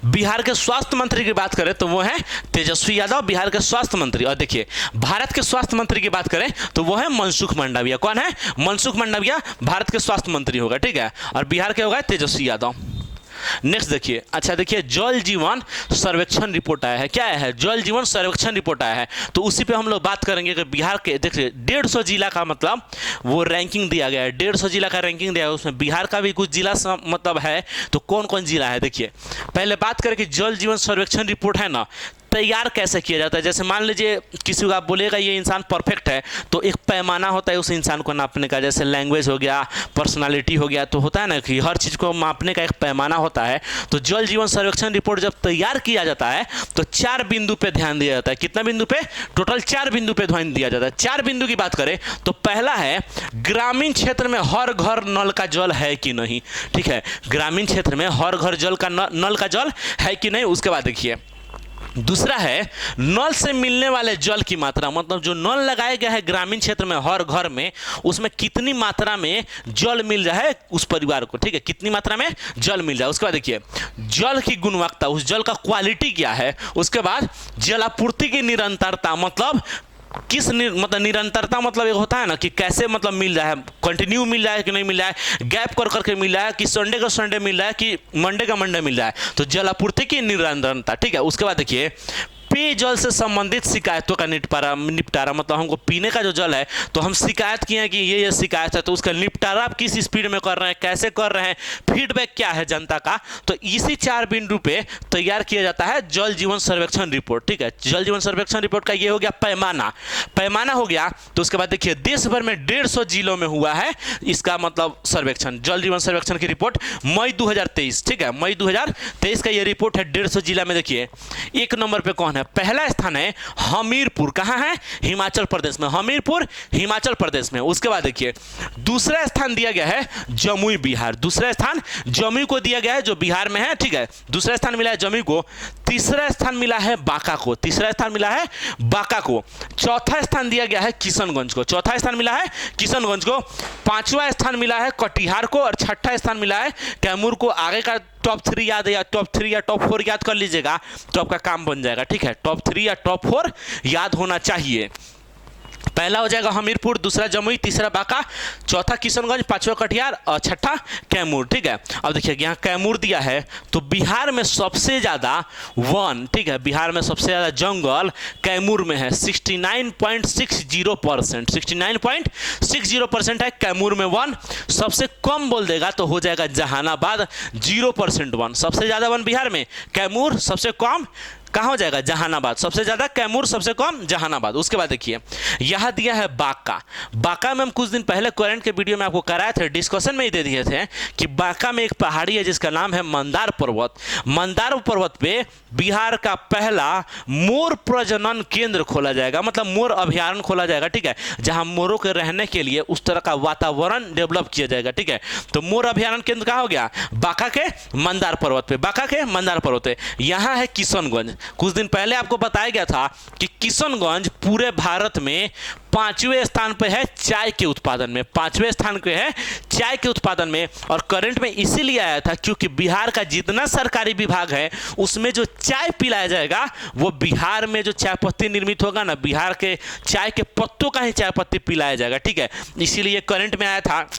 बिहार के स्वास्थ्य मंत्री की बात करें तो वो है तेजस्वी यादव, बिहार के स्वास्थ्य मंत्री। और देखिए भारत के स्वास्थ्य मंत्री की बात करें तो वो है मनसुख मंडाविया। कौन है? मनसुख मंडाविया भारत के स्वास्थ्य मंत्री होगा, ठीक है। और बिहार के होगा तेजस्वी यादव। नेक्स्ट देखिए, अच्छा देखिए जल जीवन सर्वेक्षण रिपोर्ट आया है। क्या आया है? जल जीवन सर्वेक्षण रिपोर्ट आया है। तो उसी पे हम लोग बात करेंगे कि बिहार के देखिए 150 जिला का मतलब वो रैंकिंग दिया गया है, 150 जिला का रैंकिंग दिया है, उसमें बिहार का भी कुछ जिला मतलब है। तो कौन कौन जिला है देखिए, पहले बात करें कि जल जीवन सर्वेक्षण रिपोर्ट है ना, तैयार कैसे किया जाता है। जैसे मान लीजिए किसी को आप बोलेगा ये इंसान परफेक्ट है, तो एक पैमाना होता है उस इंसान को नापने का, जैसे लैंग्वेज हो गया, पर्सनालिटी हो गया, तो होता है ना कि हर चीज़ को मापने का एक पैमाना होता है। तो जल जीवन सर्वेक्षण रिपोर्ट जब तैयार किया जाता है तो 4 बिंदु पे ध्यान दिया जाता है। कितना बिंदु पे? टोटल 4 बिंदु पे ध्यान दिया जाता है। 4 बिंदु की बात करें तो पहला है ग्रामीण क्षेत्र में हर घर नल का जल है कि नहीं, ठीक है, ग्रामीण क्षेत्र में हर घर जल का नल का जल है कि नहीं। उसके बाद देखिए दूसरा है नल से मिलने वाले जल की मात्रा, मतलब जो नल लगाया गया है ग्रामीण क्षेत्र में हर घर में, उसमें कितनी मात्रा में जल मिल जाए उस परिवार को, ठीक है, कितनी मात्रा में जल मिल जाए। उसके बाद देखिए जल की गुणवत्ता, उस जल का क्वालिटी क्या है। उसके बाद जलापूर्ति की निरंतरता, मतलब मतलब निरंतरता मतलब एक होता है ना कि कैसे मतलब मिल जाए, कंटिन्यू मिल जाए कि नहीं मिल जाए, गैप कर करके मिल जाए कि संडे का संडे मिल जाए कि मंडे का मंडे मिल जाए। तो जलापूर्ति की निरंतरता, ठीक है। उसके बाद देखिए पेयजल से संबंधित शिकायतों का निपटारा, मतलब हमको पीने का जो जल है तो हम शिकायत किए हैं कि ये शिकायत है, तो उसका निपटारा आप किस स्पीड में कर रहे हैं, कैसे कर रहे हैं, फीडबैक क्या है जनता का। तो इसी 4 बिंदु पे तैयार किया जाता है जल जीवन सर्वेक्षण रिपोर्ट, ठीक है। जल जीवन सर्वेक्षण रिपोर्ट का ये हो गया पैमाना हो गया। तो उसके बाद देखिए देश भर में 150 जिलों में हुआ है इसका मतलब सर्वेक्षण, जल जीवन सर्वेक्षण की रिपोर्ट मई 2023, ठीक है, मई 2023 का ये रिपोर्ट है। 150 जिला में देखिए 1 नंबर पे कौन है? पहला स्थान है हमीरपुर। कहां है? हिमाचल प्रदेश में, हमीरपुर हिमाचल प्रदेश में। उसके बाद देखिए दूसरा स्थान दिया गया है जमुई बिहार, दूसरा स्थान जमुई को दिया गया है जो बिहार में है, ठीक है, दूसरा स्थान मिला है जमुई को। तीसरा स्थान मिला है बांका को, तीसरा स्थान मिला है बांका को। चौथा स्थान दिया गया है किशनगंज को, चौथा स्थान मिला है किशनगंज को। 5वां स्थान मिला है कटिहार को और 6ठा स्थान मिला है कैमूर को। आगे का टॉप 3 याद है या टॉप 3 या टॉप 4 याद कर लीजिएगा तो आपका काम बन जाएगा, ठीक है। टॉप 3 या टॉप 4 याद होना चाहिए। पहला हो जाएगा हमीरपुर, दूसरा जमुई, तीसरा बांका, चौथा किशनगंज, पांचवा कटिहार और छठा कैमूर। ठीक है, अब देखिए यहाँ कैमूर दिया है तो बिहार में सबसे ज्यादा वन, ठीक है, बिहार में सबसे ज्यादा जंगल कैमूर में है 69.60%, 69.60% है कैमूर में वन। सबसे कम बोल देगा तो हो जाएगा जहानाबाद 0% वन। सबसे ज्यादा वन बिहार में कैमूर, सबसे कम कहाँ हो जाएगा जहानाबाद, सबसे ज्यादा कैमूर, सबसे कम जहानाबाद। उसके बाद देखिए यह दिया है बांका। बांका में हम कुछ दिन पहले करंट के वीडियो में आपको कराए थे, डिस्कशन में ही दे दिए थे कि बांका में एक पहाड़ी है जिसका नाम है मंदार पर्वत। मंदार पर्वत पे बिहार का पहला मोर प्रजनन केंद्र खोला जाएगा, मतलब मोर अभयारण्य खोला जाएगा। ठीक है, जहां मोरों के रहने के लिए उस तरह का वातावरण डेवलप किया जाएगा। ठीक है, तो मोर अभयारण्य केंद्र कहाँ हो गया, बांका के मंदार पर्वत पे, बांका के मंदार पर्वत पे। यहाँ है किशनगंज। कुछ दिन पहले आपको बताया गया था कि किशनगंज पूरे भारत में 5वें स्थान पे है चाय के उत्पादन में, 5वें स्थान पे है चाय के उत्पादन में। और करंट में इसीलिए आया था क्योंकि बिहार का जितना सरकारी विभाग है उसमें जो चाय पिलाया जाएगा वो बिहार में जो चाय पत्ती निर्मित होगा ना, बिहार के चाय के पत्तों का ही चाय पत्ती पिलाया जाएगा। ठीक है, इसीलिए करंट में आया था।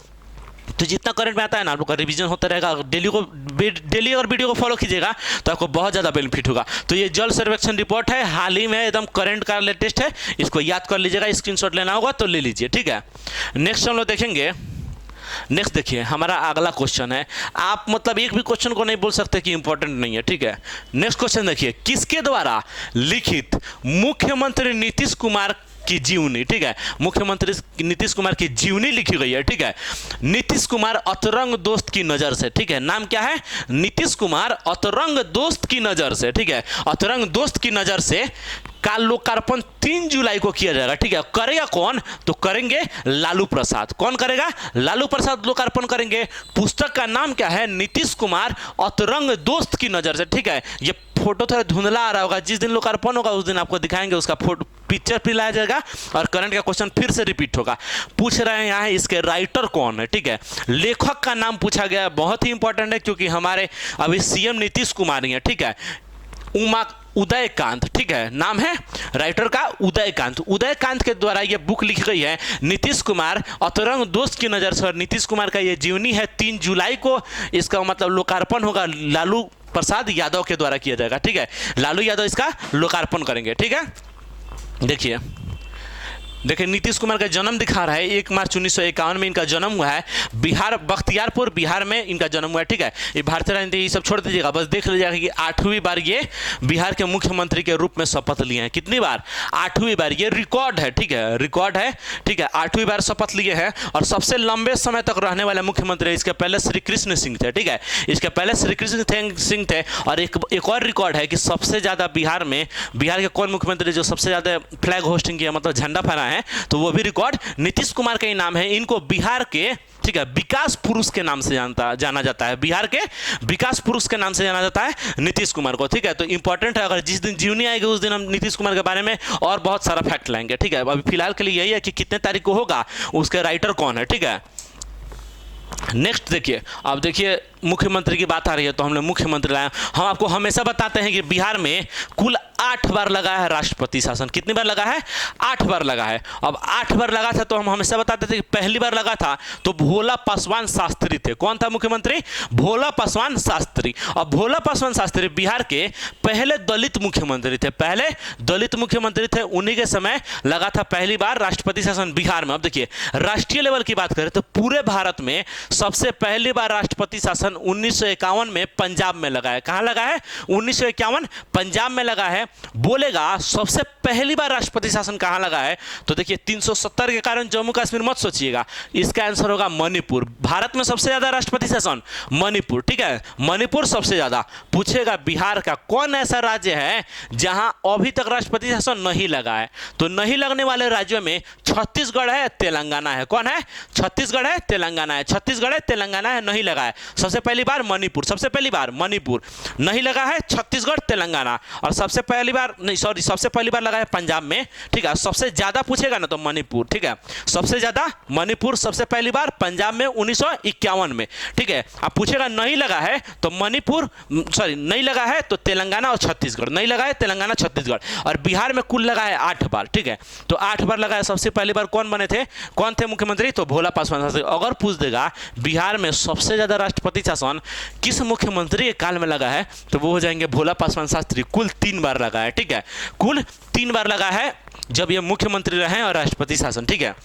तो जितना करंट में आता है ना आप लोग का रिवीजन होता रहेगा। डेली अगर वीडियो को फॉलो कीजिएगा तो आपको बहुत ज़्यादा बेनिफिट होगा। तो ये जल सर्वेक्षण रिपोर्ट है, हाल ही में एकदम करंट का लेटेस्ट है, इसको याद कर लीजिएगा। स्क्रीनशॉट लेना होगा तो ले लीजिए। ठीक है, नेक्स्ट हम लोग देखेंगे। नेक्स्ट देखिए हमारा अगला क्वेश्चन है, आप मतलब एक भी क्वेश्चन को नहीं बोल सकते कि इंपॉर्टेंट नहीं है। ठीक है, नेक्स्ट क्वेश्चन देखिए, किसके द्वारा लिखित मुख्यमंत्री नीतीश कुमार की जीवनी, ठीक है, मुख्यमंत्री नीतीश कुमार की जीवनी लिखी गई है। ठीक है, नीतीश कुमार अतरंग दोस्त की नजर से। ठीक है, नाम क्या है, नीतीश कुमार अतरंग दोस्त की नजर से। ठीक है, अतरंग दोस्त की नजर से का लोकार्पण 3 जुलाई को किया जाएगा। ठीक है, करेगा कौन, तो करेंगे लालू प्रसाद। कौन करेगा, लालू प्रसाद लोकार्पण करेंगे। पुस्तक का नाम क्या है, नीतीश कुमार अतरंग दोस्त की नजर से। ठीक है, ये फोटो थोड़ा धुंधला आ रहा होगा, जिस दिन लोकार्पण होगा उस दिन आपको दिखाएंगे, उसका फोटो पिक्चर भी लाया जाएगा और करंट का क्वेश्चन फिर से रिपीट होगा। पूछ रहे हैं यहाँ इसके राइटर कौन है। ठीक है, लेखक का नाम पूछा गया है, बहुत ही इंपॉर्टेंट है क्योंकि हमारे अभी सीएम नीतीश कुमार ही है। ठीक है, उदयकांत। ठीक है, नाम है राइटर का उदयकांत। उदयकांत के द्वारा ये बुक लिखी गई है नीतीश कुमार अतरंग दोस्त की नज़र से। और नीतीश कुमार का ये जीवनी है, 3 जुलाई को इसका मतलब लोकार्पण होगा, लालू प्रसाद यादव के द्वारा किया जाएगा। ठीक है, लालू यादव इसका लोकार्पण करेंगे। ठीक है, देखिए नीतीश कुमार का जन्म दिखा रहा है, 1 मार्च 1951 में इनका जन्म हुआ है। बिहार बख्तियारपुर बिहार में इनका जन्म हुआ है। ठीक है, ये भारतीय राजनीति ये सब छोड़ दीजिएगा, बस देख लीजिएगा कि 8वीं बार ये बिहार के मुख्यमंत्री के रूप में शपथ लिए हैं। कितनी बार, 8वीं बार, ये रिकॉर्ड है। ठीक है, रिकॉर्ड है। ठीक है, 8वीं बार शपथ लिए हैं और सबसे लंबे समय तक रहने वाले मुख्यमंत्री। इसके पहले श्री कृष्ण सिंह थे। ठीक है, इसके पहले श्री कृष्ण सिंह थे। और एक और रिकॉर्ड है कि सबसे ज़्यादा बिहार के कौन मुख्यमंत्री जो सबसे ज़्यादा फ्लैग होस्टिंग किया, मतलब झंडा फहराया है, तो वो भी रिकॉर्ड नीतीश कुमार का ही नाम है। इनको बिहार के, ठीक है, विकास पुरुष के नाम से जाना जाता है। बिहार के विकास पुरुष के नाम से जाना जाता है नीतीश कुमार को। ठीक है, तो इंपॉर्टेंट है, अगर जिस दिन जीवनी आएगी उस दिन हम नीतीश कुमार के बारे में और बहुत सारा फैक्ट लाएंगे। ठीक है, अभी फिलहाल के लिए यही है कि कितने तारीख को होगा, उसके राइटर कौन है। ठीक है, नेक्स्ट देखिए, अब देखिए मुख्यमंत्री की बात आ रही है तो हमने मुख्यमंत्री लाया। हम आपको हमेशा बताते हैं कि बिहार में कुल 8 बार लगा है राष्ट्रपति शासन। कितनी बार लगा है, 8 बार लगा है। अब 8 बार लगा था तो हम हमेशा बताते थे कि पहली बार लगा था तो भोला पासवान शास्त्री थे। कौन था मुख्यमंत्री, भोला पासवान शास्त्री। और भोला पासवान शास्त्री बिहार के पहले दलित मुख्यमंत्री थे, पहले दलित मुख्यमंत्री थे। उन्हीं के समय लगा था पहली बार राष्ट्रपति शासन बिहार में। अब देखिए राष्ट्रीय लेवल की बात करें तो पूरे भारत में सबसे पहली बार राष्ट्रपति शासन 1951 में पंजाब में लगा है। कहां लगा है, 1951 पंजाब में लगा है। बोलेगा सबसे पहली बार राष्ट्रपति शासन कहां लगा है, तो देखिए 370 के कारण जम्मू कश्मीर मत सोचिएगा, इसका आंसर होगा मणिपुर। भारत में सबसे ज्यादा राष्ट्रपति शासन मणिपुर। ठीक है, मणिपुर सबसे ज्यादा। पूछेगा बिहार का कौन ऐसा राज्य है जहां अभी तक राष्ट्रपति शासन नहीं लगा है, तो नहीं लगने वाले राज्यों में छत्तीसगढ़ है, तेलंगाना है। कौन है, छत्तीसगढ़ है, तेलंगाना है। छत्तीसगढ़ है, तेलंगाना है, नहीं लगा है। सबसे सबसे पहली बार मणिपुर, सबसे पहली बार मणिपुर। नहीं लगा है छत्तीसगढ़ तेलंगाना, और सबसे पहली बार नहीं सॉरी सबसे पहली बार लगा है पंजाब में, ठीक है। सबसे ज्यादा पूछेगा ना तो मणिपुर, ठीक है। सबसे ज्यादा मणिपुर सबसे पहली बार पंजाब में 1951 में, ठीक है। अब पूछेगा नहीं लगा है तो मणिपुर सॉरी नहीं लगा है तो तेलंगाना और छत्तीसगढ़, नहीं लगा है तेलंगाना छत्तीसगढ़। और बिहार में कुल लगा है 8 बार, ठीक है। तो 8 बार लगा है। सबसे पहली बार कौन बने थे, कौन थे मुख्यमंत्री, तो भोला पासवान शास्त्री। अगर पूछ देगा बिहार में सबसे ज्यादा राष्ट्रपति शासन किस मुख्यमंत्री के काल में लगा है तो वो हो जाएंगे भोला पासवान शास्त्री। कुल 3 बार लगा है, ठीक है। कुल 3 बार लगा है जब ये मुख्यमंत्री रहे और राष्ट्रपति शासन, ठीक है।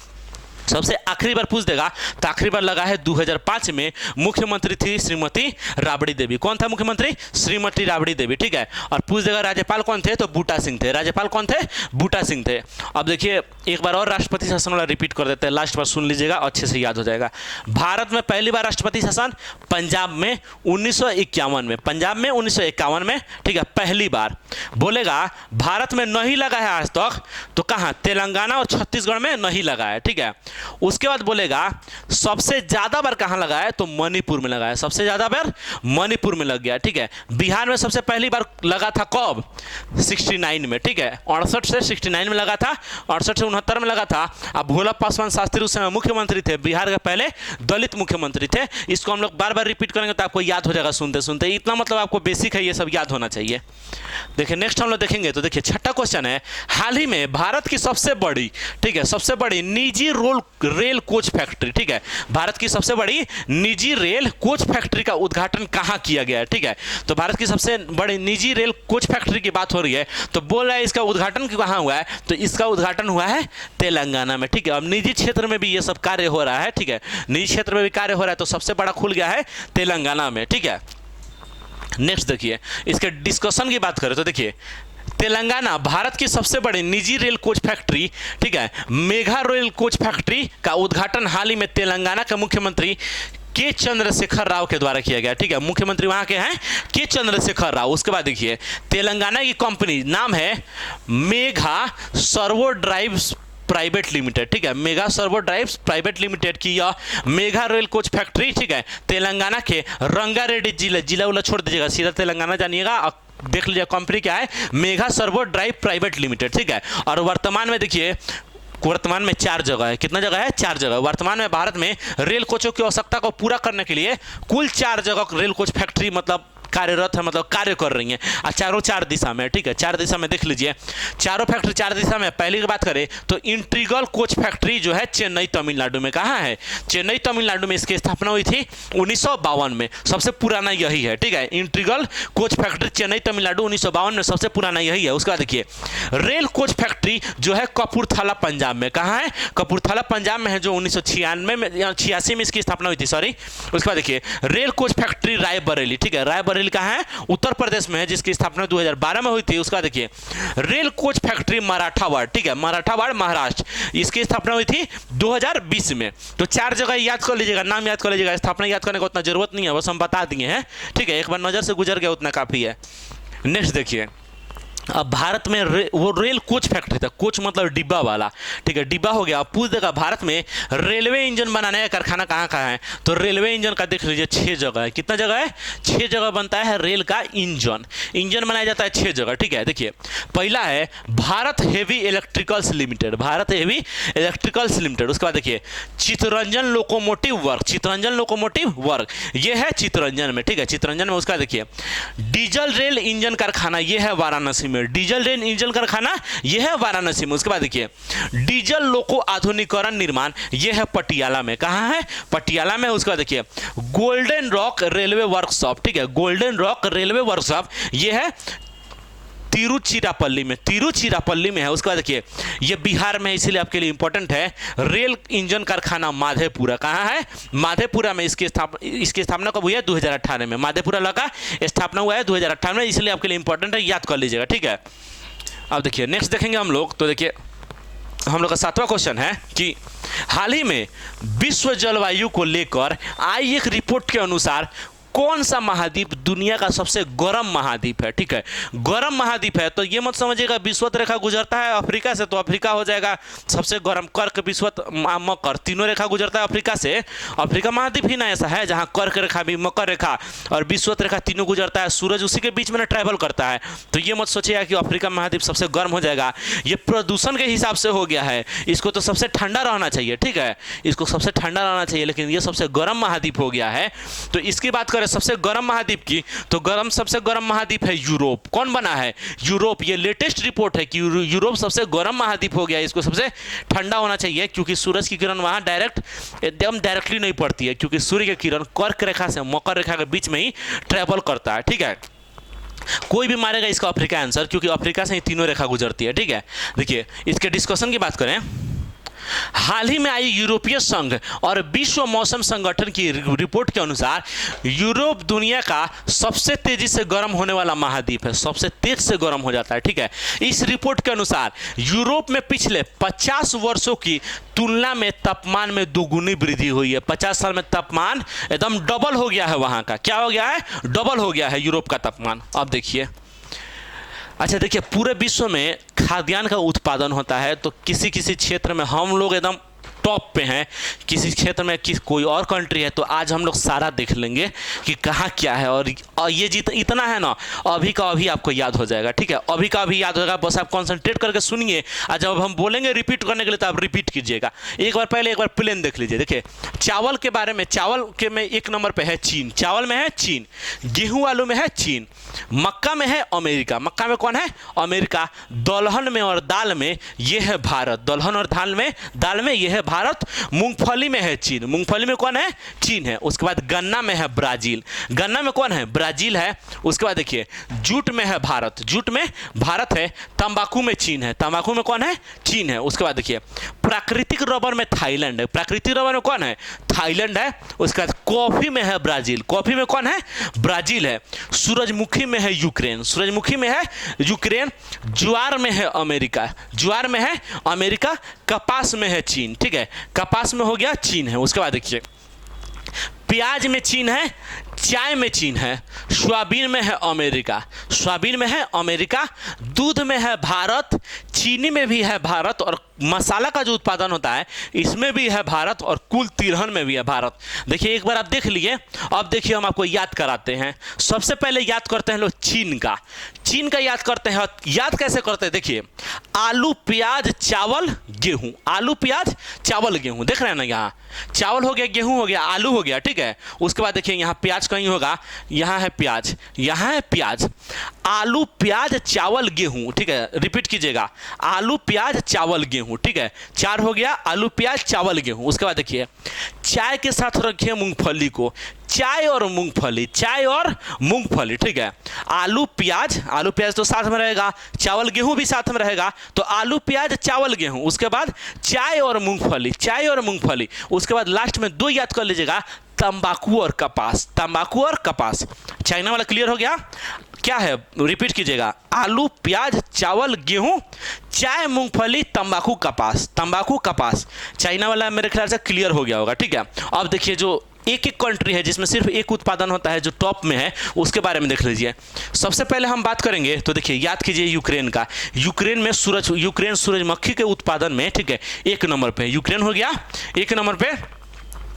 सबसे आखिरी बार पूछ देगा तो आखिरी बार लगा है 2005 में, मुख्यमंत्री थी श्रीमती राबड़ी देवी। कौन था मुख्यमंत्री, श्रीमती राबड़ी देवी, ठीक है। और पूछ देगा राज्यपाल कौन थे तो बूटा सिंह थे, राज्यपाल कौन थे, बूटा सिंह थे। अब देखिए एक बार और राष्ट्रपति शासन वाला रिपीट कर देते हैं, लास्ट बार सुन लीजिएगा अच्छे से याद हो जाएगा। भारत में पहली बार राष्ट्रपति शासन पंजाब में 1951 में, पंजाब में 1951 में, ठीक है, पहली बार। बोलेगा भारत में नहीं लगा है आज तक तो कहाँ, तेलंगाना और छत्तीसगढ़ में नहीं लगा है, ठीक है। उसके बाद बोलेगा सबसे ज्यादा बार कहां लगा है तो मणिपुर में लगा है, सबसे ज्यादा बार मणिपुर में लग गया, ठीक है। बिहार में सबसे पहली बार लगा था कब, 69 में, ठीक है। 68 से 69 में लगा था, 68 से 69 में लगा था। अब भोला पासवान शास्त्री उस समय मुख्यमंत्री थे, बिहार के पहले दलित मुख्यमंत्री थे। इसको हम लोग बार बार रिपीट करेंगे तो आपको याद हो जाएगा सुनते सुनते, इतना मतलब आपको बेसिक है, ये सब याद होना चाहिए। देखिए नेक्स्ट हम लोग देखेंगे तो देखिए छठा क्वेश्चन है, हाल ही में भारत की सबसे बड़ी, ठीक है, सबसे बड़ी निजी रेल कोच फैक्ट्री, ठीक है, भारत की सबसे बड़ी निजी रेल कोच फैक्ट्री का उद्घाटन कहां किया गया है, ठीक है। तो भारत की सबसे बड़ी निजी रेल कोच फैक्ट्री की बात हो रही है तो बोल रहा है इसका उद्घाटन कहां हुआ है तो इसका उद्घाटन हुआ है तेलंगाना में, ठीक है। अब निजी क्षेत्र में भी ये सब कार्य हो रहा है, ठीक है, निजी क्षेत्र में भी कार्य हो रहा है तो सबसे बड़ा खुल गया है तेलंगाना में, ठीक है। नेक्स्ट देखिए इसके डिस्कशन की बात करें तो देखिए तेलंगाना भारत की सबसे बड़ी निजी रेल कोच फैक्ट्री, ठीक है, मेगा रेल कोच फैक्ट्री का उद्घाटन हाल ही में तेलंगाना के मुख्यमंत्री के चंद्रशेखर राव के द्वारा किया गया, ठीक है। मुख्यमंत्री वहां के हैं के चंद्रशेखर राव। उसके बाद देखिए तेलंगाना की कंपनी नाम है mega servo drives private limited, ठीक है, mega servo drives private limited की यह मेगा रेल कोच फैक्ट्री, ठीक है, तेलंगाना के रंगारेड्डी जिला उला छोड़ दीजिएगा, सीधा तेलंगाना जानिएगा, देख लीजिए कंपनी क्या है, mega servo drive private limited, ठीक है। और वर्तमान में देखिए वर्तमान में 4 जगह है, कितना जगह है, 4 जगह। वर्तमान में भारत में रेल कोचों की आवश्यकता को पूरा करने के लिए कुल 4 जगह रेल कोच फैक्ट्री मतलब कार्यरत है, मतलब कार्य कर रही हैं, और चारों 4 दिशा में, ठीक है, 4 दिशा में देख लीजिए, चारों फैक्ट्री 4 दिशा में। पहली की बात करें तो इंटीग्रल कोच फैक्ट्री जो है चेन्नई तमिलनाडु में, कहाँ है, चेन्नई तमिलनाडु में इसकी स्थापना हुई थी 1952 में, सबसे पुराना यही है, ठीक है। Integral coach factory Chennai Tamil Nadu 1952 में सबसे पुराना यही है। उसके बाद देखिए रेल कोच फैक्ट्री जो है कपूरथला पंजाब में, कहाँ है, कपूरथला पंजाब में है, जो 1996 में 86 में इसकी स्थापना हुई थी, सॉरी। उसके बाद देखिए रेल कोच फैक्ट्री रायबरेली, ठीक है, रायबरेली कहाँ है, उत्तर प्रदेश में है, जिसकी स्थापना 2012 में हुई थी। उसका देखिए रेल कोच फैक्ट्री मराठावाड़, ठीक है, मराठावाड़ महाराष्ट्र, इसकी स्थापना हुई थी 2020 में। तो 4 जगह याद कर लीजिएगा, नाम याद कर लीजिएगा, स्थापना याद करने का उतना जरूरत नहीं है, बस हम बता दिए हैं, ठीक है, एक बार नजर से गुजर गया उतना काफी है। नेक्स्ट देखिए अब भारत में वो रेल कोच फैक्ट्री था, कोच मतलब डिब्बा वाला, ठीक है, डिब्बा हो गया। अब पूछ देगा भारत में रेलवे इंजन बनाने का कारखाना कहाँ कहाँ है तो रेलवे इंजन का देख लीजिए 6 जगह है, कितना जगह है, 6 जगह बनता है रेल का इंजन बनाया जाता है 6 जगह, ठीक है। देखिए पहला है Bharat heavy electricals limited, Bharat heavy electricals limited. उसके बाद देखिए Chittaranjan locomotive work, Chittaranjan locomotive work ये है चित्तरंजन में, ठीक है, चित्तरंजन में। उसका देखिए डीजल रेल इंजन कारखाना ये है वाराणसी, डीजल रेल इंजन कारखाना यह है वाराणसी में। उसके बाद देखिए डीजल लोको आधुनिकीकरण निर्माण यह है पटियाला में, कहां है, पटियाला में। उसके बाद देखिए गोल्डन रॉक रेलवे वर्कशॉप, ठीक है, गोल्डन रॉक रेलवे वर्कशॉप यह है तिरुचिरापल्ली में, तिरुचिरापल्ली में है। उसके बाद देखिए ये बिहार में, इसलिए आपके लिए इंपॉर्टेंट है। रेल इंजन कारखाना माधेपुरा कहाँ है, माधेपुरा में। इसकी स्थापना कब हुई है 2018 में, माधेपुरा लगा स्थापना हुआ है 2018 में, इसलिए आपके लिए इंपॉर्टेंट है, याद कर लीजिएगा, ठीक है। अब देखिए नेक्स्ट देखेंगे हम लोग तो देखिए हम लोग का 7वां क्वेश्चन है कि हाल ही में विश्व जलवायु को लेकर आई एक रिपोर्ट के अनुसार कौन सा महाद्वीप दुनिया का सबसे गर्म महाद्वीप है। ठीक है, गर्म महाद्वीप है तो ये मत समझिएगा विषुवत रेखा गुजरता है अफ्रीका से तो अफ्रीका हो जाएगा सबसे गर्म। कर्क, विषुवत, मकर तीनों रेखा गुजरता है अफ्रीका से। अफ्रीका महाद्वीप ही ना ऐसा है जहां कर्क रेखा भी, मकर रेखा और विषुवत रेखा तीनों गुजरता है, सूरज उसी के बीच में ना ट्रैवल करता है। तो ये मत सोचिएगा कि अफ्रीका महाद्वीप सबसे गर्म हो जाएगा। ये प्रदूषण के हिसाब से हो गया है, इसको तो सबसे ठंडा रहना चाहिए। ठीक है, इसको सबसे ठंडा रहना चाहिए, लेकिन ये सबसे गर्म महाद्वीप हो गया है। तो इसकी बात करें सबसे गर्म महाद्वीप की, तो सबसे गर्म महाद्वीप है यूरोप। कौन बना है? यूरोप। ये लेटेस्ट रिपोर्ट है कि यूरोप सबसे गर्म महाद्वीप हो गया है, इसको सबसे ठंडा होना चाहिए क्योंकि सूरज की किरण वहां एकदम डायरेक्टली नहीं पड़ती है, क्योंकि सूर्य की किरण कर्क रेखा से मकर रेखा के बीच में ही ट्रैवल करता है। ठीक है, कोई भी मारेगा इसका अफ्रीका आंसर, क्योंकि अफ्रीका से ही तीनों रेखा गुजरती है। ठीक है, देखिए इसके डिस्कशन की बात करें, हाल ही में आई यूरोपीय संघ और विश्व मौसम संगठन की रिपोर्ट के अनुसार यूरोप दुनिया का सबसे तेजी से गर्म होने वाला महाद्वीप है, सबसे तेज से गर्म हो जाता है। ठीक है, इस रिपोर्ट के अनुसार यूरोप में पिछले 50 वर्षों की तुलना में तापमान में दोगुनी वृद्धि हुई है। 50 साल में तापमान एकदम डबल हो गया है वहां का। क्या हो गया है? डबल हो गया है यूरोप का तापमान। अब देखिए, अच्छा देखिए, पूरे विश्व में खाद्यान्न का उत्पादन होता है तो किसी किसी क्षेत्र में हम लोग एकदम टॉप पे हैं, किसी क्षेत्र में कोई और कंट्री है। तो आज हम लोग सारा देख लेंगे कि कहाँ क्या है, और ये इतना है ना, अभी का अभी आपको याद हो जाएगा। ठीक है, अभी का अभी याद होगा, बस आप कंसंट्रेट करके सुनिए, और जब हम बोलेंगे रिपीट करने के लिए तो आप रिपीट कीजिएगा। एक बार पहले एक बार प्लेन देख लीजिए। देखिए चावल के बारे में, चावल के में 1 नंबर पे है चीन, चावल में है चीन, गेहूं आलू में है चीन, मक्का में है अमेरिका, मक्का में कौन है? अमेरिका, दलहन में और दाल में ये है भारत, दलहन और दाल में ये है भारत, मूंगफली में है चीन, मूंगफली में कौन है? चीन है। उसके बाद गन्ना में है ब्राजील, गन्ना में कौन है? ब्राजील है। उसके बाद देखिए जूट में है भारत, जूट में भारत है। तंबाकू में चीन है, तंबाकू में कौन है? चीन है। उसके बाद देखिए प्राकृतिक रबर में थाईलैंड है, प्राकृतिक रबर में कौन है? थाईलैंड है। उसके बाद कॉफी में है ब्राजील, कॉफी में कौन है? ब्राजील है। सूरजमुखी में है यूक्रेन, सूरजमुखी में है यूक्रेन। ज्वार में है अमेरिका, ज्वार में है अमेरिका। कपास में है चीन। ठीक है, कपास में हो गया चीन है। उसके बाद देखिए प्याज में चीन है, चाय में चीन है, सोयाबीन में है अमेरिका, सोयाबीन में है अमेरिका, दूध में है भारत, चीनी में भी है भारत, और मसाला का जो उत्पादन होता है इसमें भी है भारत, और कुल तिलहन में भी है भारत। देखिए एक बार आप देख लिए, अब देखिए हम आपको याद कराते हैं। सबसे पहले याद करते हैं लोग चीन का, चीन का याद करते हैं। याद कैसे करते हैं? देखिए आलू प्याज चावल गेहूं, आलू प्याज चावल गेहूं, देख रहे हैं ना, यहाँ चावल हो गया, गेहूं हो गया, आलू हो गया। ठीक है, उसके बाद देखिए यहाँ प्याज कहीं होगा, यहाँ है प्याज, यहाँ है प्याज, आलू प्याज चावल गेहूं। ठीक है, रिपीट कीजिएगा, आलू प्याज चावल गेहूं। ठीक है, 4 हो गया, आलू प्याज चावल गेहूं। उसके बाद देखिए चाय के साथ रखिए मूंगफली को, चाय और मूंगफली, चाय और मूंगफली। ठीक है, आलू प्याज तो साथ में रहेगा, चावल गेहूं भी साथ में रहेगा, तो आलू प्याज चावल गेहूं। उसके बाद चाय और मूंगफली, चाय और मूंगफली। उसके बाद लास्ट में 2 याद कर लीजिएगा, तंबाकू और कपास, तंबाकू और कपास। चाइना वाला क्लियर हो गया? क्या है? रिपीट कीजिएगा, आलू प्याज चावल गेहूं, चाय मूंगफली तंबाकू कपास, तंबाकू कपास। चाइना वाला मेरे ख्याल से क्लियर हो गया होगा। ठीक है, अब देखिए जो एक एक कंट्री है जिसमें सिर्फ एक उत्पादन होता है जो टॉप में है, उसके बारे में देख लीजिए। सबसे पहले हम बात करेंगे तो देखिए याद कीजिए यूक्रेन का, यूक्रेन में यूक्रेन सूरजमुखी के उत्पादन में, ठीक है, 1 नंबर पे यूक्रेन हो गया, 1 नंबर पे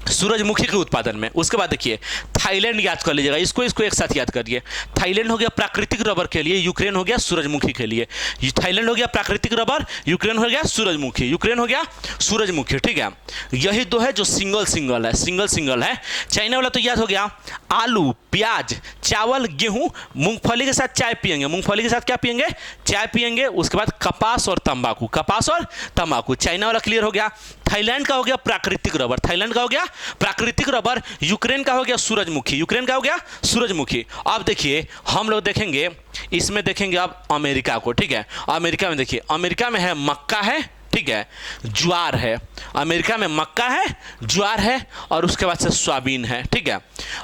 सूरजमुखी के उत्पादन में। उसके बाद देखिए थाईलैंड याद कर लीजिएगा, इसको एक साथ याद करिए। थाईलैंड हो गया प्राकृतिक रबर के लिए, यूक्रेन हो गया सूरजमुखी के लिए। थाईलैंड हो गया प्राकृतिक रबर, यूक्रेन हो गया सूरजमुखी, यूक्रेन हो गया सूरजमुखी। ठीक है, यही 2 है जो सिंगल है। चाइना वाला तो याद हो गया, आलू प्याज चावल गेहूं, मूंगफली के साथ चाय पियेंगे, मूंगफली के साथ क्या पियेंगे? चाय पियेंगे। उसके बाद कपास और तंबाकू, कपास और तंबाकू। चाइना वाला क्लियर हो गया। थाईलैंड का हो गया प्राकृतिक रबर, थाईलैंड का हो गया प्राकृतिक रबर। यूक्रेन का हो गया सूरजमुखी, यूक्रेन का हो गया सूरजमुखी। अब देखिए हम लोग देखेंगे, इसमें देखेंगे अब अमेरिका को। ठीक है, अमेरिका में देखिए, अमेरिका में है मक्का है, ठीक है, ज्वार है। अमेरिका में मक्का है, ज्वार है, और उसके बाद से सोयाबीन है। ठीक है,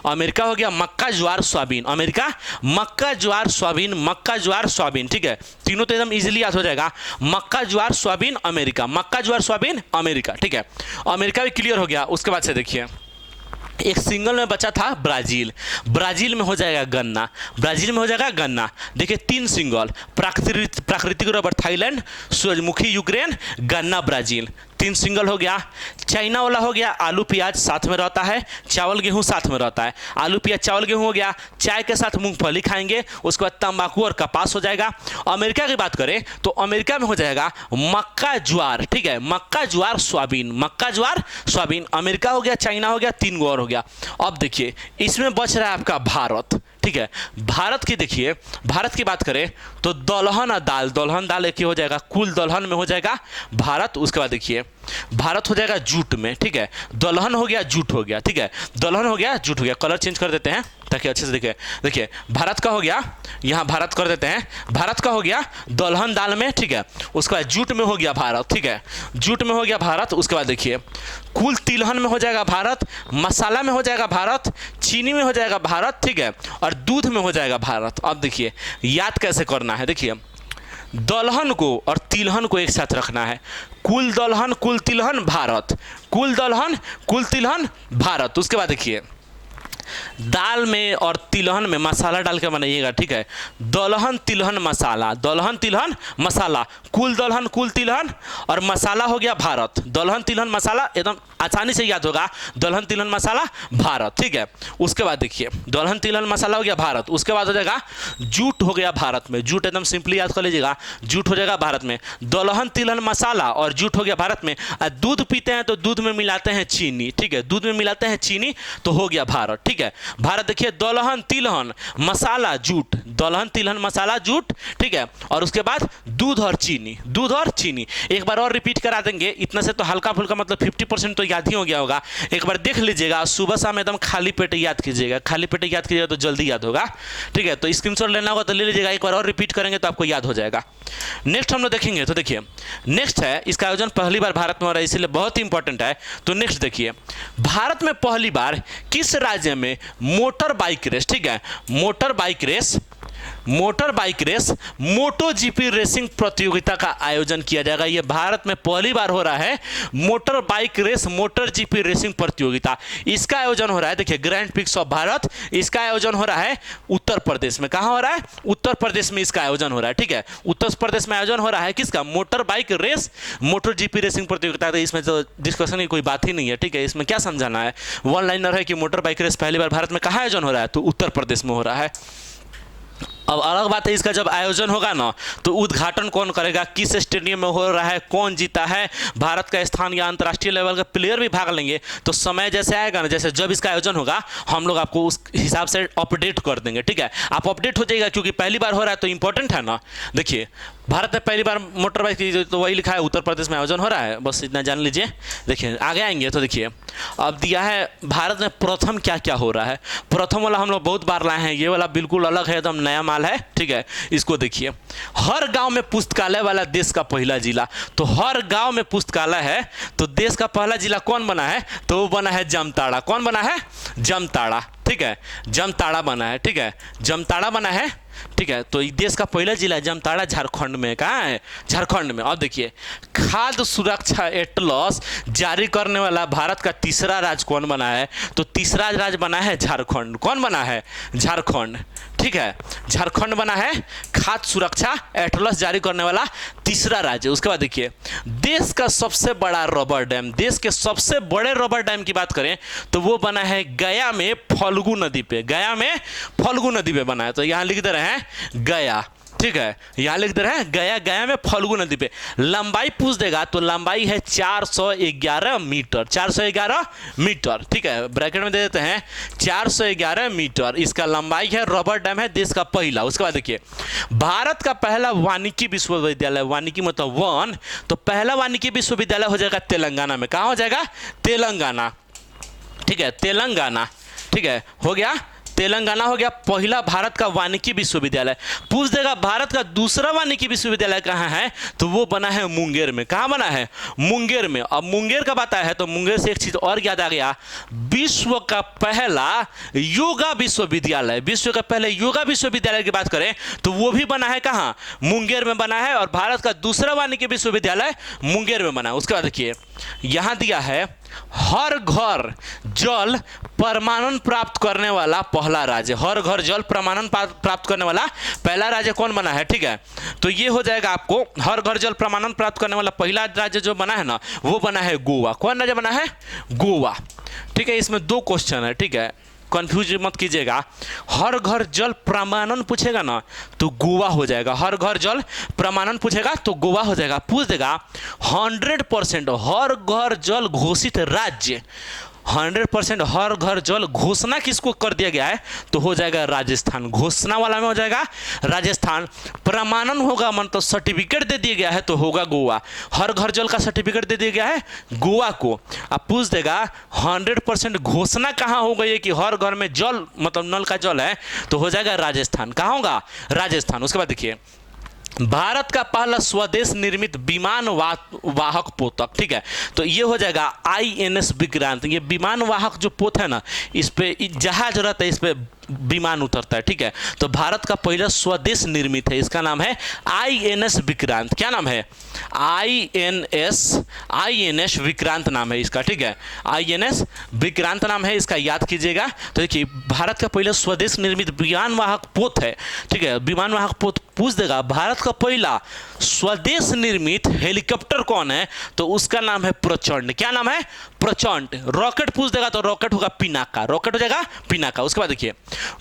अमेरिका हो गया मक्का ज्वार सोयाबीन, अमेरिका मक्का ज्वार सोयाबीन, मक्का ज्वार सोयाबीन। ठीक है, तीनों तो एकदम इजीली याद हो जाएगा, मक्का ज्वार सोयाबीन अमेरिका, मक्का ज्वार सोयाबीन अमेरिका। ठीक है, अमेरिका भी क्लियर हो गया। उसके बाद से देखिए एक सिंगल में बचा था ब्राजील, ब्राजील में हो जाएगा गन्ना, ब्राजील में हो जाएगा गन्ना। देखिए 3 सिंगल, प्राकृतिक रबर थाईलैंड, सूरजमुखी यूक्रेन, गन्ना ब्राजील, 3 सिंगल हो गया। चाइना वाला हो गया आलू प्याज साथ में रहता है, चावल गेहूं साथ में रहता है, आलू प्याज चावल गेहूं हो गया, चाय के साथ मूंगफली खाएंगे, उसके बाद तंबाकू और कपास हो जाएगा। अमेरिका की बात करें तो अमेरिका में हो जाएगा मक्का ज्वार, ठीक है, मक्का ज्वार सोयाबीन, मक्का ज्वार सोयाबीन। अमेरिका हो गया, चाइना हो गया, 3 गो और हो गया। अब देखिए इसमें बच रहा है आपका भारत, ठीक है। भारत की देखिए, भारत की बात करें तो दलहन और दाल, दलहन दाल एक ही हो जाएगा, कुल दलहन में हो जाएगा भारत। उसके बाद देखिए भारत हो जाएगा जूट में, ठीक है, दलहन हो गया जूट हो गया, ठीक है, दलहन हो गया जूट हो गया। कलर चेंज कर देते हैं ताकि अच्छे से दिखे। देखिए भारत का हो गया, यहाँ भारत कर देते हैं, भारत का हो गया दलहन दाल में, ठीक है। उसके बाद जूट में हो गया भारत, ठीक है, जूट में हो गया भारत। उसके बाद देखिए कुल तिलहन में हो जाएगा भारत, मसाला में हो जाएगा भारत, चीनी में हो जाएगा भारत, ठीक है, और दूध में हो जाएगा भारत। अब देखिए याद कैसे करना है, देखिए दलहन को और तिलहन को एक साथ रखना है, कुल दलहन कुल तिलहन भारत, कुल दलहन कुल तिलहन भारत। उसके बाद देखिए दाल में और तिलहन में मसाला डाल के बनाइएगा, ठीक है, दलहन तिलहन मसाला, दलहन तिलहन मसाला, कुल दलहन कुल तिलहन और मसाला हो गया भारत, दलहन तिलहन मसाला, एकदम आसानी से याद होगा, दलहन तिलहन मसाला भारत, ठीक है। उसके बाद देखिए दलहन तिलहन मसाला हो गया भारत। उसके बाद हो जाएगा जूट हो गया भारत में, जूट एकदम सिंपली याद कर लीजिएगा, जूट हो जाएगा भारत में, दलहन तिलहन मसाला और जूट हो गया भारत में। दूध पीते हैं तो दूध में मिलाते हैं चीनी, ठीक है, दूध में मिलाते हैं चीनी तो हो गया भारत, ठीक है। भारत देखिए दलहन तिलहन मसाला जूट, दलहन तिलहन मसाला जूट, ठीक है, और उसके बाद दूध और चीनी, दूध और चीनी। एक बार और रिपीट करा देंगे, इतना से तो हल्का फुल्का मतलब 50% तो याद ही हो गया होगा। एक बार देख लीजिएगा, सुबह शाम एकदम खाली पेट याद कीजिएगा, खाली पेट याद कीजिएगा तो जल्दी याद होगा, ठीक है। तो स्क्रीनशॉट लेना होगा तो ले लीजिएगा, एक बार और रिपीट करेंगे तो आपको याद हो जाएगा। नेक्स्ट हम लोग देखेंगे तो देखिए नेक्स्ट है, इसका आयोजन पहली बार भारत में हो रहा है इसलिए बहुत ही इंपॉर्टेंट है। तो नेक्स्ट देखिए भारत में पहली बार किस राज्य में मोटर बाइक रेस, ठीक है, motor bike race, motor bike race moto GP racing प्रतियोगिता का आयोजन किया जाएगा। यह भारत में पहली बार हो रहा है motor bike race motor GP racing प्रतियोगिता। इसका आयोजन हो रहा है, देखिए ग्रैंड प्रिक्स ऑफ भारत, इसका आयोजन हो रहा है उत्तर प्रदेश में। कहां हो रहा है? उत्तर प्रदेश में इसका आयोजन हो रहा है, ठीक है, उत्तर प्रदेश में आयोजन हो रहा है किसका? Motor bike race motor GP racing प्रतियोगिता। तो इसमें तो डिस्कशन की कोई बात ही नहीं है, ठीक है। इसमें क्या समझाना है, वन लाइनर है कि मोटर बाइक रेस पहली बार भारत में कहां आयोजन हो रहा है? तो उत्तर प्रदेश में हो रहा है। अब अलग बात है इसका जब आयोजन होगा ना तो उद्घाटन कौन करेगा, किस स्टेडियम में हो रहा है, कौन जीता है, भारत का स्थान या अंतर्राष्ट्रीय लेवल के प्लेयर भी भाग लेंगे। तो समय जैसे आएगा ना, जैसे जब इसका आयोजन होगा हम लोग आपको उस हिसाब से अपडेट कर देंगे, ठीक है। आप अपडेट हो जाएगा क्योंकि पहली बार हो रहा है तो इंपॉर्टेंट है ना। देखिए भारत में पहली बार मोटर बाइक की तो वही लिखा है उत्तर प्रदेश में आयोजन हो रहा है, बस इतना जान लीजिए। देखिए आगे आएंगे तो देखिए अब दिया है भारत में प्रथम क्या क्या हो रहा है। प्रथम वाला हम लोग बहुत बार लाए हैं, ये वाला बिल्कुल अलग है, एकदम नया माल है, ठीक है। इसको देखिए हर गांव में पुस्तकालय वाला देश का पहला जिला। तो हर गांव में पुस्तकालय है तो देश का पहला जिला कौन बना है? तो वो बना है जामताड़ा। कौन बना है? जामताड़ा, ठीक है, जामताड़ा बना है, ठीक है, जामताड़ा बना है, ठीक है। तो देश का पहला जिला जामताड़ा झारखंड में, कहाँ है? झारखंड में। अब देखिए खाद्य सुरक्षा एटलस जारी करने वाला भारत का तीसरा राज्य कौन बना है? तो तीसरा राज्य बना है झारखंड। कौन बना है? झारखंड, ठीक है, झारखंड बना है खाद्य सुरक्षा एटलस जारी करने वाला तीसरा राज्य। उसके बाद देखिए देश का सबसे बड़ा रबर डैम, देश के सबसे बड़े रबर डैम की बात करें तो वो बना है गया में फल्गु नदी पे, गया में फल्गु नदी पे बना है। तो यहाँ लिख दे रहे हैं गया, ठीक है, यहाँ लिख दे रहे हैं गया, गया में फल्गु नदी पे। लंबाई पूछ देगा तो लंबाई है 411 मीटर, 411 मीटर, ठीक है, ब्रैकेट में दे देते हैं 411 मीटर इसका लंबाई है। रबर डैम है देश का पहला। उसके बाद देखिए भारत का पहला वानिकी विश्वविद्यालय, वानिकी मतलब वन, तो पहला वानिकी विश्वविद्यालय हो जाएगा तेलंगाना में। कहाँ हो जाएगा? तेलंगाना, ठीक है, तेलंगाना, ठीक है, हो गया तेलंगाना, हो गया पहला भारत का वानिकी विश्वविद्यालय। पूछ देगा भारत का दूसरा वानिकी विश्वविद्यालय कहाँ है? तो वो बना है मुंगेर में। कहाँ बना है? मुंगेर में। अब मुंगेर का बात आया है तो मुंगेर से एक चीज और याद आ गया, विश्व का पहला योगा विश्वविद्यालय, विश्व का पहले योगा विश्वविद्यालय की बात करें तो वो भी बना है कहाँ? मुंगेर में बना है। और भारत का दूसरा वानिकी विश्वविद्यालय मुंगेर में बना है। उसके बाद देखिए यहाँ दिया है हर घर जल प्रमाणन प्राप्त करने वाला पहला राज्य, हर घर जल प्रमाणन प्राप्त करने वाला पहला राज्य कौन बना है? ठीक है, तो ये हो जाएगा आपको हर घर जल प्रमाणन प्राप्त करने वाला पहला राज्य जो बना है ना, वो बना है गोवा। कौन राज्य बना है? गोवा। ठीक है, इसमें 2 क्वेश्चन है। ठीक है, कंफ्यूज मत कीजिएगा। हर घर जल प्रमाणन पूछेगा ना तो गोवा हो जाएगा, हर घर जल प्रमाणन पूछेगा तो गोवा हो जाएगा। पूछ देगा 100% हर घर जल घोषित राज्य, 100% हर घर जल घोषणा किसको कर दिया गया है? तो हो जाएगा राजस्थान। घोषणा वाला में हो जाएगा राजस्थान। प्रमाणन होगा मतलब सर्टिफिकेट दे दिया गया है तो होगा गोवा। हर घर जल का सर्टिफिकेट दे दिया गया है गोवा को। अब पूछ देगा 100% घोषणा कहाँ हो गई है कि हर घर में जल मतलब नल का जल है, तो हो जाएगा राजस्थान। कहाँ होगा? राजस्थान। उसके बाद देखिए भारत का पहला स्वदेश निर्मित विमान वाहक पोतक। ठीक है, तो ये हो जाएगा INS विक्रांत। ये विमान वाहक जो पोत है ना, इस पे जहाज रहता है, इस पे विमान उतरता है। ठीक है, तो भारत का पहला स्वदेश निर्मित है, इसका नाम है INS विक्रांत। क्या नाम है? INS विक्रांत नाम है इसका। ठीक है, INS विक्रांत नाम है इसका, याद कीजिएगा। तो देखिए भारत का पहला स्वदेश निर्मित विमान वाहक पोत है। ठीक है, विमान वाहक पोत। पूछ देगा भारत का पहला स्वदेश निर्मित हेलीकॉप्टर कौन है? तो उसका नाम है प्रचंड। क्या नाम है? प्रचंड। रॉकेट पूछ देगा तो रॉकेट होगा पिनाका, रॉकेट हो जाएगा पिनाका। उसके बाद देखिए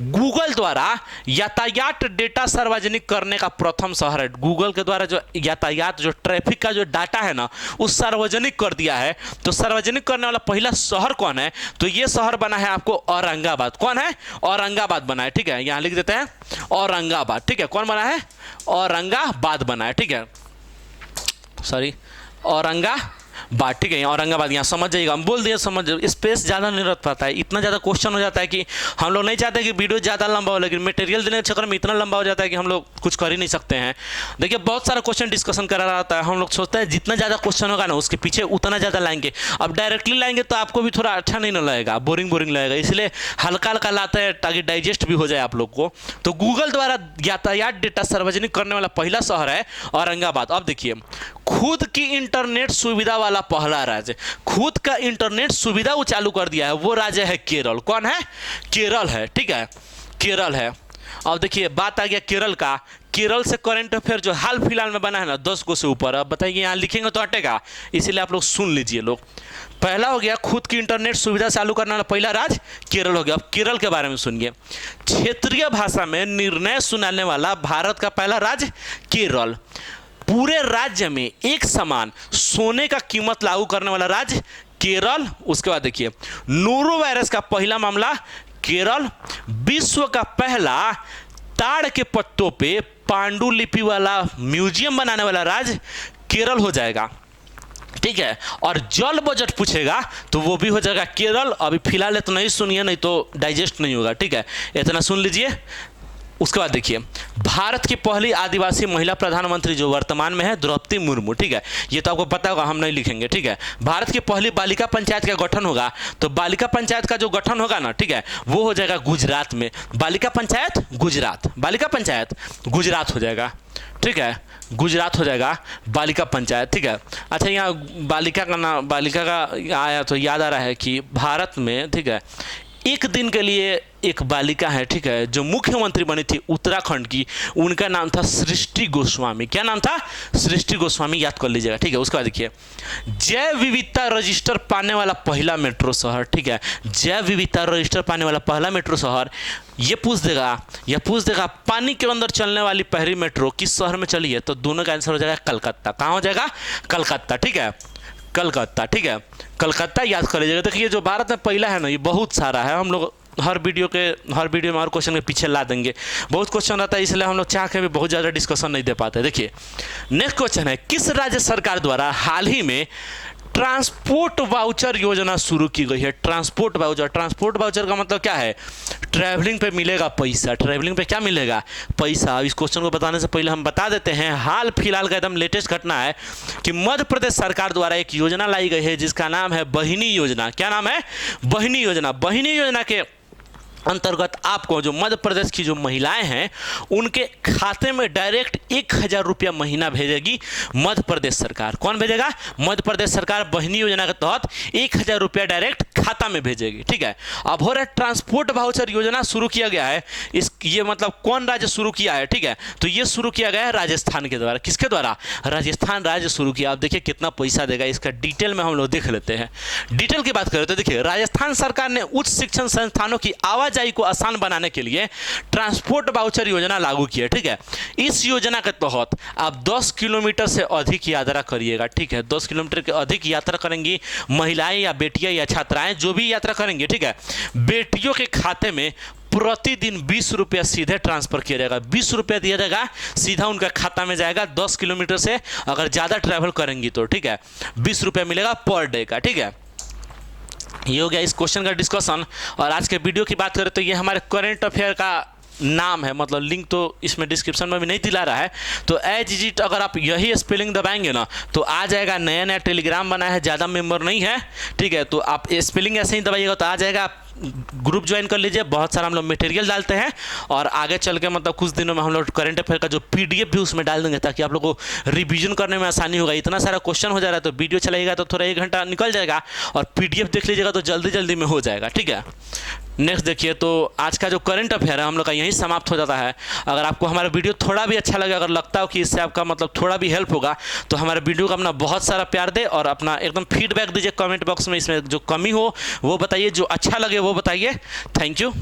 गूगल द्वारा यातायात डेटा सार्वजनिक करने का प्रथम शहर है। गूगल के द्वारा जो यातायात जो ट्रैफिक का जो डाटा है ना, उस सार्वजनिक कर दिया है। तो सार्वजनिक करने वाला पहला शहर कौन है? तो ये शहर बना है आपको औरंगाबाद। कौन है? औरंगाबाद बना है। ठीक है, यहां लिख देते हैं औरंगाबाद। ठीक है, कौन बना है? औरंगाबाद बना है। ठीक है, सॉरी औरंगाबाद। ठीक है, औरंगाबाद यहाँ समझ जाइएगा। हम बोल दिए, समझ, स्पेस ज़्यादा नहीं रख पाता है, इतना ज़्यादा क्वेश्चन हो जाता है कि हम लोग नहीं चाहते कि वीडियो ज़्यादा लंबा हो, लेकिन मटेरियल देने के चक्कर में इतना लंबा हो जाता है कि हम लोग कुछ कर ही नहीं सकते हैं। देखिए बहुत सारा क्वेश्चन डिस्कशन करा रहा होता है, हम लोग सोचते हैं जितना ज़्यादा क्वेश्चन होगा ना उसके पीछे उतना ज़्यादा लाएंगे। अब डायरेक्टली लाएंगे तो आपको भी थोड़ा अच्छा नहीं लगेगा, बोरिंग लगेगा, इसलिए हल्का हल्का लाते हैं ताकि डाइजेस्ट भी हो जाए आप लोग को। तो गूगल द्वारा यातायात डेटा सार्वजनिक करने वाला पहला शहर है औरंगाबाद। अब देखिए खुद की इंटरनेट सुविधा वाला पहला राज्य, खुद का इंटरनेट सुविधा वो चालू कर दिया है, वो राज्य है केरल। कौन है? केरल है। ठीक है, केरल है। अब देखिए बात आ गया केरल का। केरल से करंट अफेयर जो हाल फिलहाल में बना है ना 10 को से ऊपर। अब बताइए यहाँ लिखेंगे तो हटेगा, इसीलिए आप लोग सुन लीजिए लोग। पहला हो गया खुद की इंटरनेट सुविधा चालू करने वाला पहला राज्य केरल हो गया। अब केरल के बारे में सुनिए। क्षेत्रीय भाषा में निर्णय सुनाने वाला भारत का पहला राज्य केरल। पूरे राज्य में एक समान सोने का कीमत लागू करने वाला राज्य केरल। उसके बाद देखिए नोरो वायरस का पहला मामला केरल। विश्व का पहला ताड़ के पत्तों पे पांडुलिपि वाला म्यूजियम बनाने वाला राज्य केरल हो जाएगा। ठीक है, और जल बजट पूछेगा तो वो भी हो जाएगा केरल। अभी फिलहाल तो नहीं सुनिए, नहीं तो डाइजेस्ट नहीं होगा। ठीक है, इतना सुन लीजिए। उसके बाद देखिए भारत की पहली आदिवासी महिला प्रधानमंत्री जो वर्तमान में है द्रौपदी मुर्मू। ठीक है, ये तो आपको पता होगा, हम नहीं लिखेंगे। ठीक है, भारत की पहली बालिका पंचायत का गठन होगा, तो बालिका पंचायत का जो गठन होगा ना, ठीक है, वो हो जाएगा गुजरात में। बालिका पंचायत गुजरात, बालिका पंचायत गुजरात हो जाएगा। ठीक है, गुजरात हो जाएगा बालिका पंचायत। ठीक है, अच्छा यहाँ बालिका का नाम, बालिका का आया तो याद आ रहा है कि भारत में, ठीक है, एक दिन के लिए एक बालिका है, ठीक है, जो मुख्यमंत्री बनी थी उत्तराखंड की, उनका नाम था सृष्टि गोस्वामी। क्या नाम था? सृष्टि गोस्वामी, याद कर लीजिएगा। ठीक है, उसके बाद देखिए जैव विविधता रजिस्टर पाने वाला पहला मेट्रो शहर। ठीक है, जैव विविधता रजिस्टर पाने वाला पहला मेट्रो शहर। ये पूछ देगा पानी के अंदर चलने वाली पहली मेट्रो किस शहर में चली है? तो दोनों का आंसर हो जाएगा कलकत्ता। कहाँ हो जाएगा? कलकत्ता। ठीक है, कलकत्ता। ठीक है, कलकत्ता याद कर लीजिएगा। देखिए जो भारत में पहला है ना, ये बहुत सारा है, हम लोग हर वीडियो में और क्वेश्चन के पीछे ला देंगे। बहुत क्वेश्चन रहता है, इसलिए हम लोग चाह के भी बहुत ज़्यादा डिस्कशन नहीं दे पाते। देखिए नेक्स्ट क्वेश्चन है, किस राज्य सरकार द्वारा हाल ही में ट्रांसपोर्ट वाउचर योजना शुरू की गई है? ट्रांसपोर्ट वाउचर का मतलब क्या है? ट्रैवलिंग पे मिलेगा पैसा। ट्रैवलिंग पे क्या मिलेगा? पैसा। इस क्वेश्चन को बताने से पहले हम बता देते हैं, हाल फिलहाल का एकदम लेटेस्ट घटना है कि मध्य प्रदेश सरकार द्वारा एक योजना लाई गई है जिसका नाम है बहिनी योजना। क्या नाम है? बहिनी योजना। बहिनी योजना के अंतर्गत आपको जो मध्य प्रदेश की जो महिलाएं हैं उनके खाते में डायरेक्ट 1000 रुपया महीना भेजेगी मध्य प्रदेश सरकार। कौन भेजेगा? मध्य प्रदेश सरकार बहिनी योजना के तहत 1000 रुपया डायरेक्ट खाता में भेजेगी। ठीक है। अब हो रहा है ट्रांसपोर्ट वाउचर योजना शुरू किया गया है। ये मतलब कौन राज्य शुरू किया है? ठीक है, तो ये शुरू किया गया है राजस्थान के द्वारा। किसके द्वारा? राजस्थान राज्य शुरू किया। अब देखिए कितना पैसा देगा, इसका डिटेल में हम लोग देख लेते हैं। डिटेल की बात करें तो देखिए, राजस्थान सरकार ने उच्च शिक्षण संस्थानों की आवाजाही को आसान बनाने के लिए ट्रांसपोर्ट वाउचर योजना लागू की है। ठीक है, इस योजना के तहत आप 10 किलोमीटर से अधिक यात्रा करिएगा। ठीक है, 10 किलोमीटर के अधिक यात्रा करेंगी महिलाएं या बेटियां या छात्राएं जो भी यात्रा करेंगी। ठीक है, बेटियों के खाते में प्रतिदिन 20 रुपया सीधे ट्रांसफर किया जाएगा। 20 रुपया दिया जाएगा, सीधा उनका खाता में जाएगा। 10 किलोमीटर से अगर ज़्यादा ट्रैवल करेंगी तो ठीक है 20 रुपया मिलेगा पर डे का। ठीक है, ये हो गया इस क्वेश्चन का डिस्कशन। और आज के वीडियो की बात करें तो ये हमारे करंट अफेयर का नाम है, मतलब लिंक तो इसमें डिस्क्रिप्शन में भी नहीं दिला रहा है। तो एज इज इट अगर आप यही स्पेलिंग दबाएंगे ना तो आ जाएगा। नया नया टेलीग्राम बना है, ज़्यादा मेंबर नहीं है। ठीक है, तो आप स्पेलिंग ऐसे ही दबाइएगा तो आ जाएगा। ग्रुप ज्वाइन कर लीजिए, बहुत सारा हम लोग मटेरियल डालते हैं और आगे चल के मतलब कुछ दिनों में हम लोग करंट अफेयर का जो पीडीएफ भी उसमें डाल देंगे ताकि आप लोगों को रिवीजन करने में आसानी होगा। इतना सारा क्वेश्चन हो जा रहा है तो वीडियो चलाइएगा तो थोड़ा 1 घंटा निकल जाएगा और पीडीएफ देख लीजिएगा तो जल्दी जल्दी में हो जाएगा। ठीक है, नेक्स्ट देखिए, तो आज का जो करंट अफेयर है हम लोग का यहीं समाप्त हो जाता है। अगर आपको हमारा वीडियो थोड़ा भी अच्छा लगे, अगर लगता हो कि इससे आपका मतलब थोड़ा भी हेल्प होगा तो हमारे वीडियो को अपना बहुत सारा प्यार दे और अपना एकदम फीडबैक दीजिए कमेंट बॉक्स में। इसमें जो कमी हो वो बताइए, जो अच्छा लगे वो बताइए। Thank you.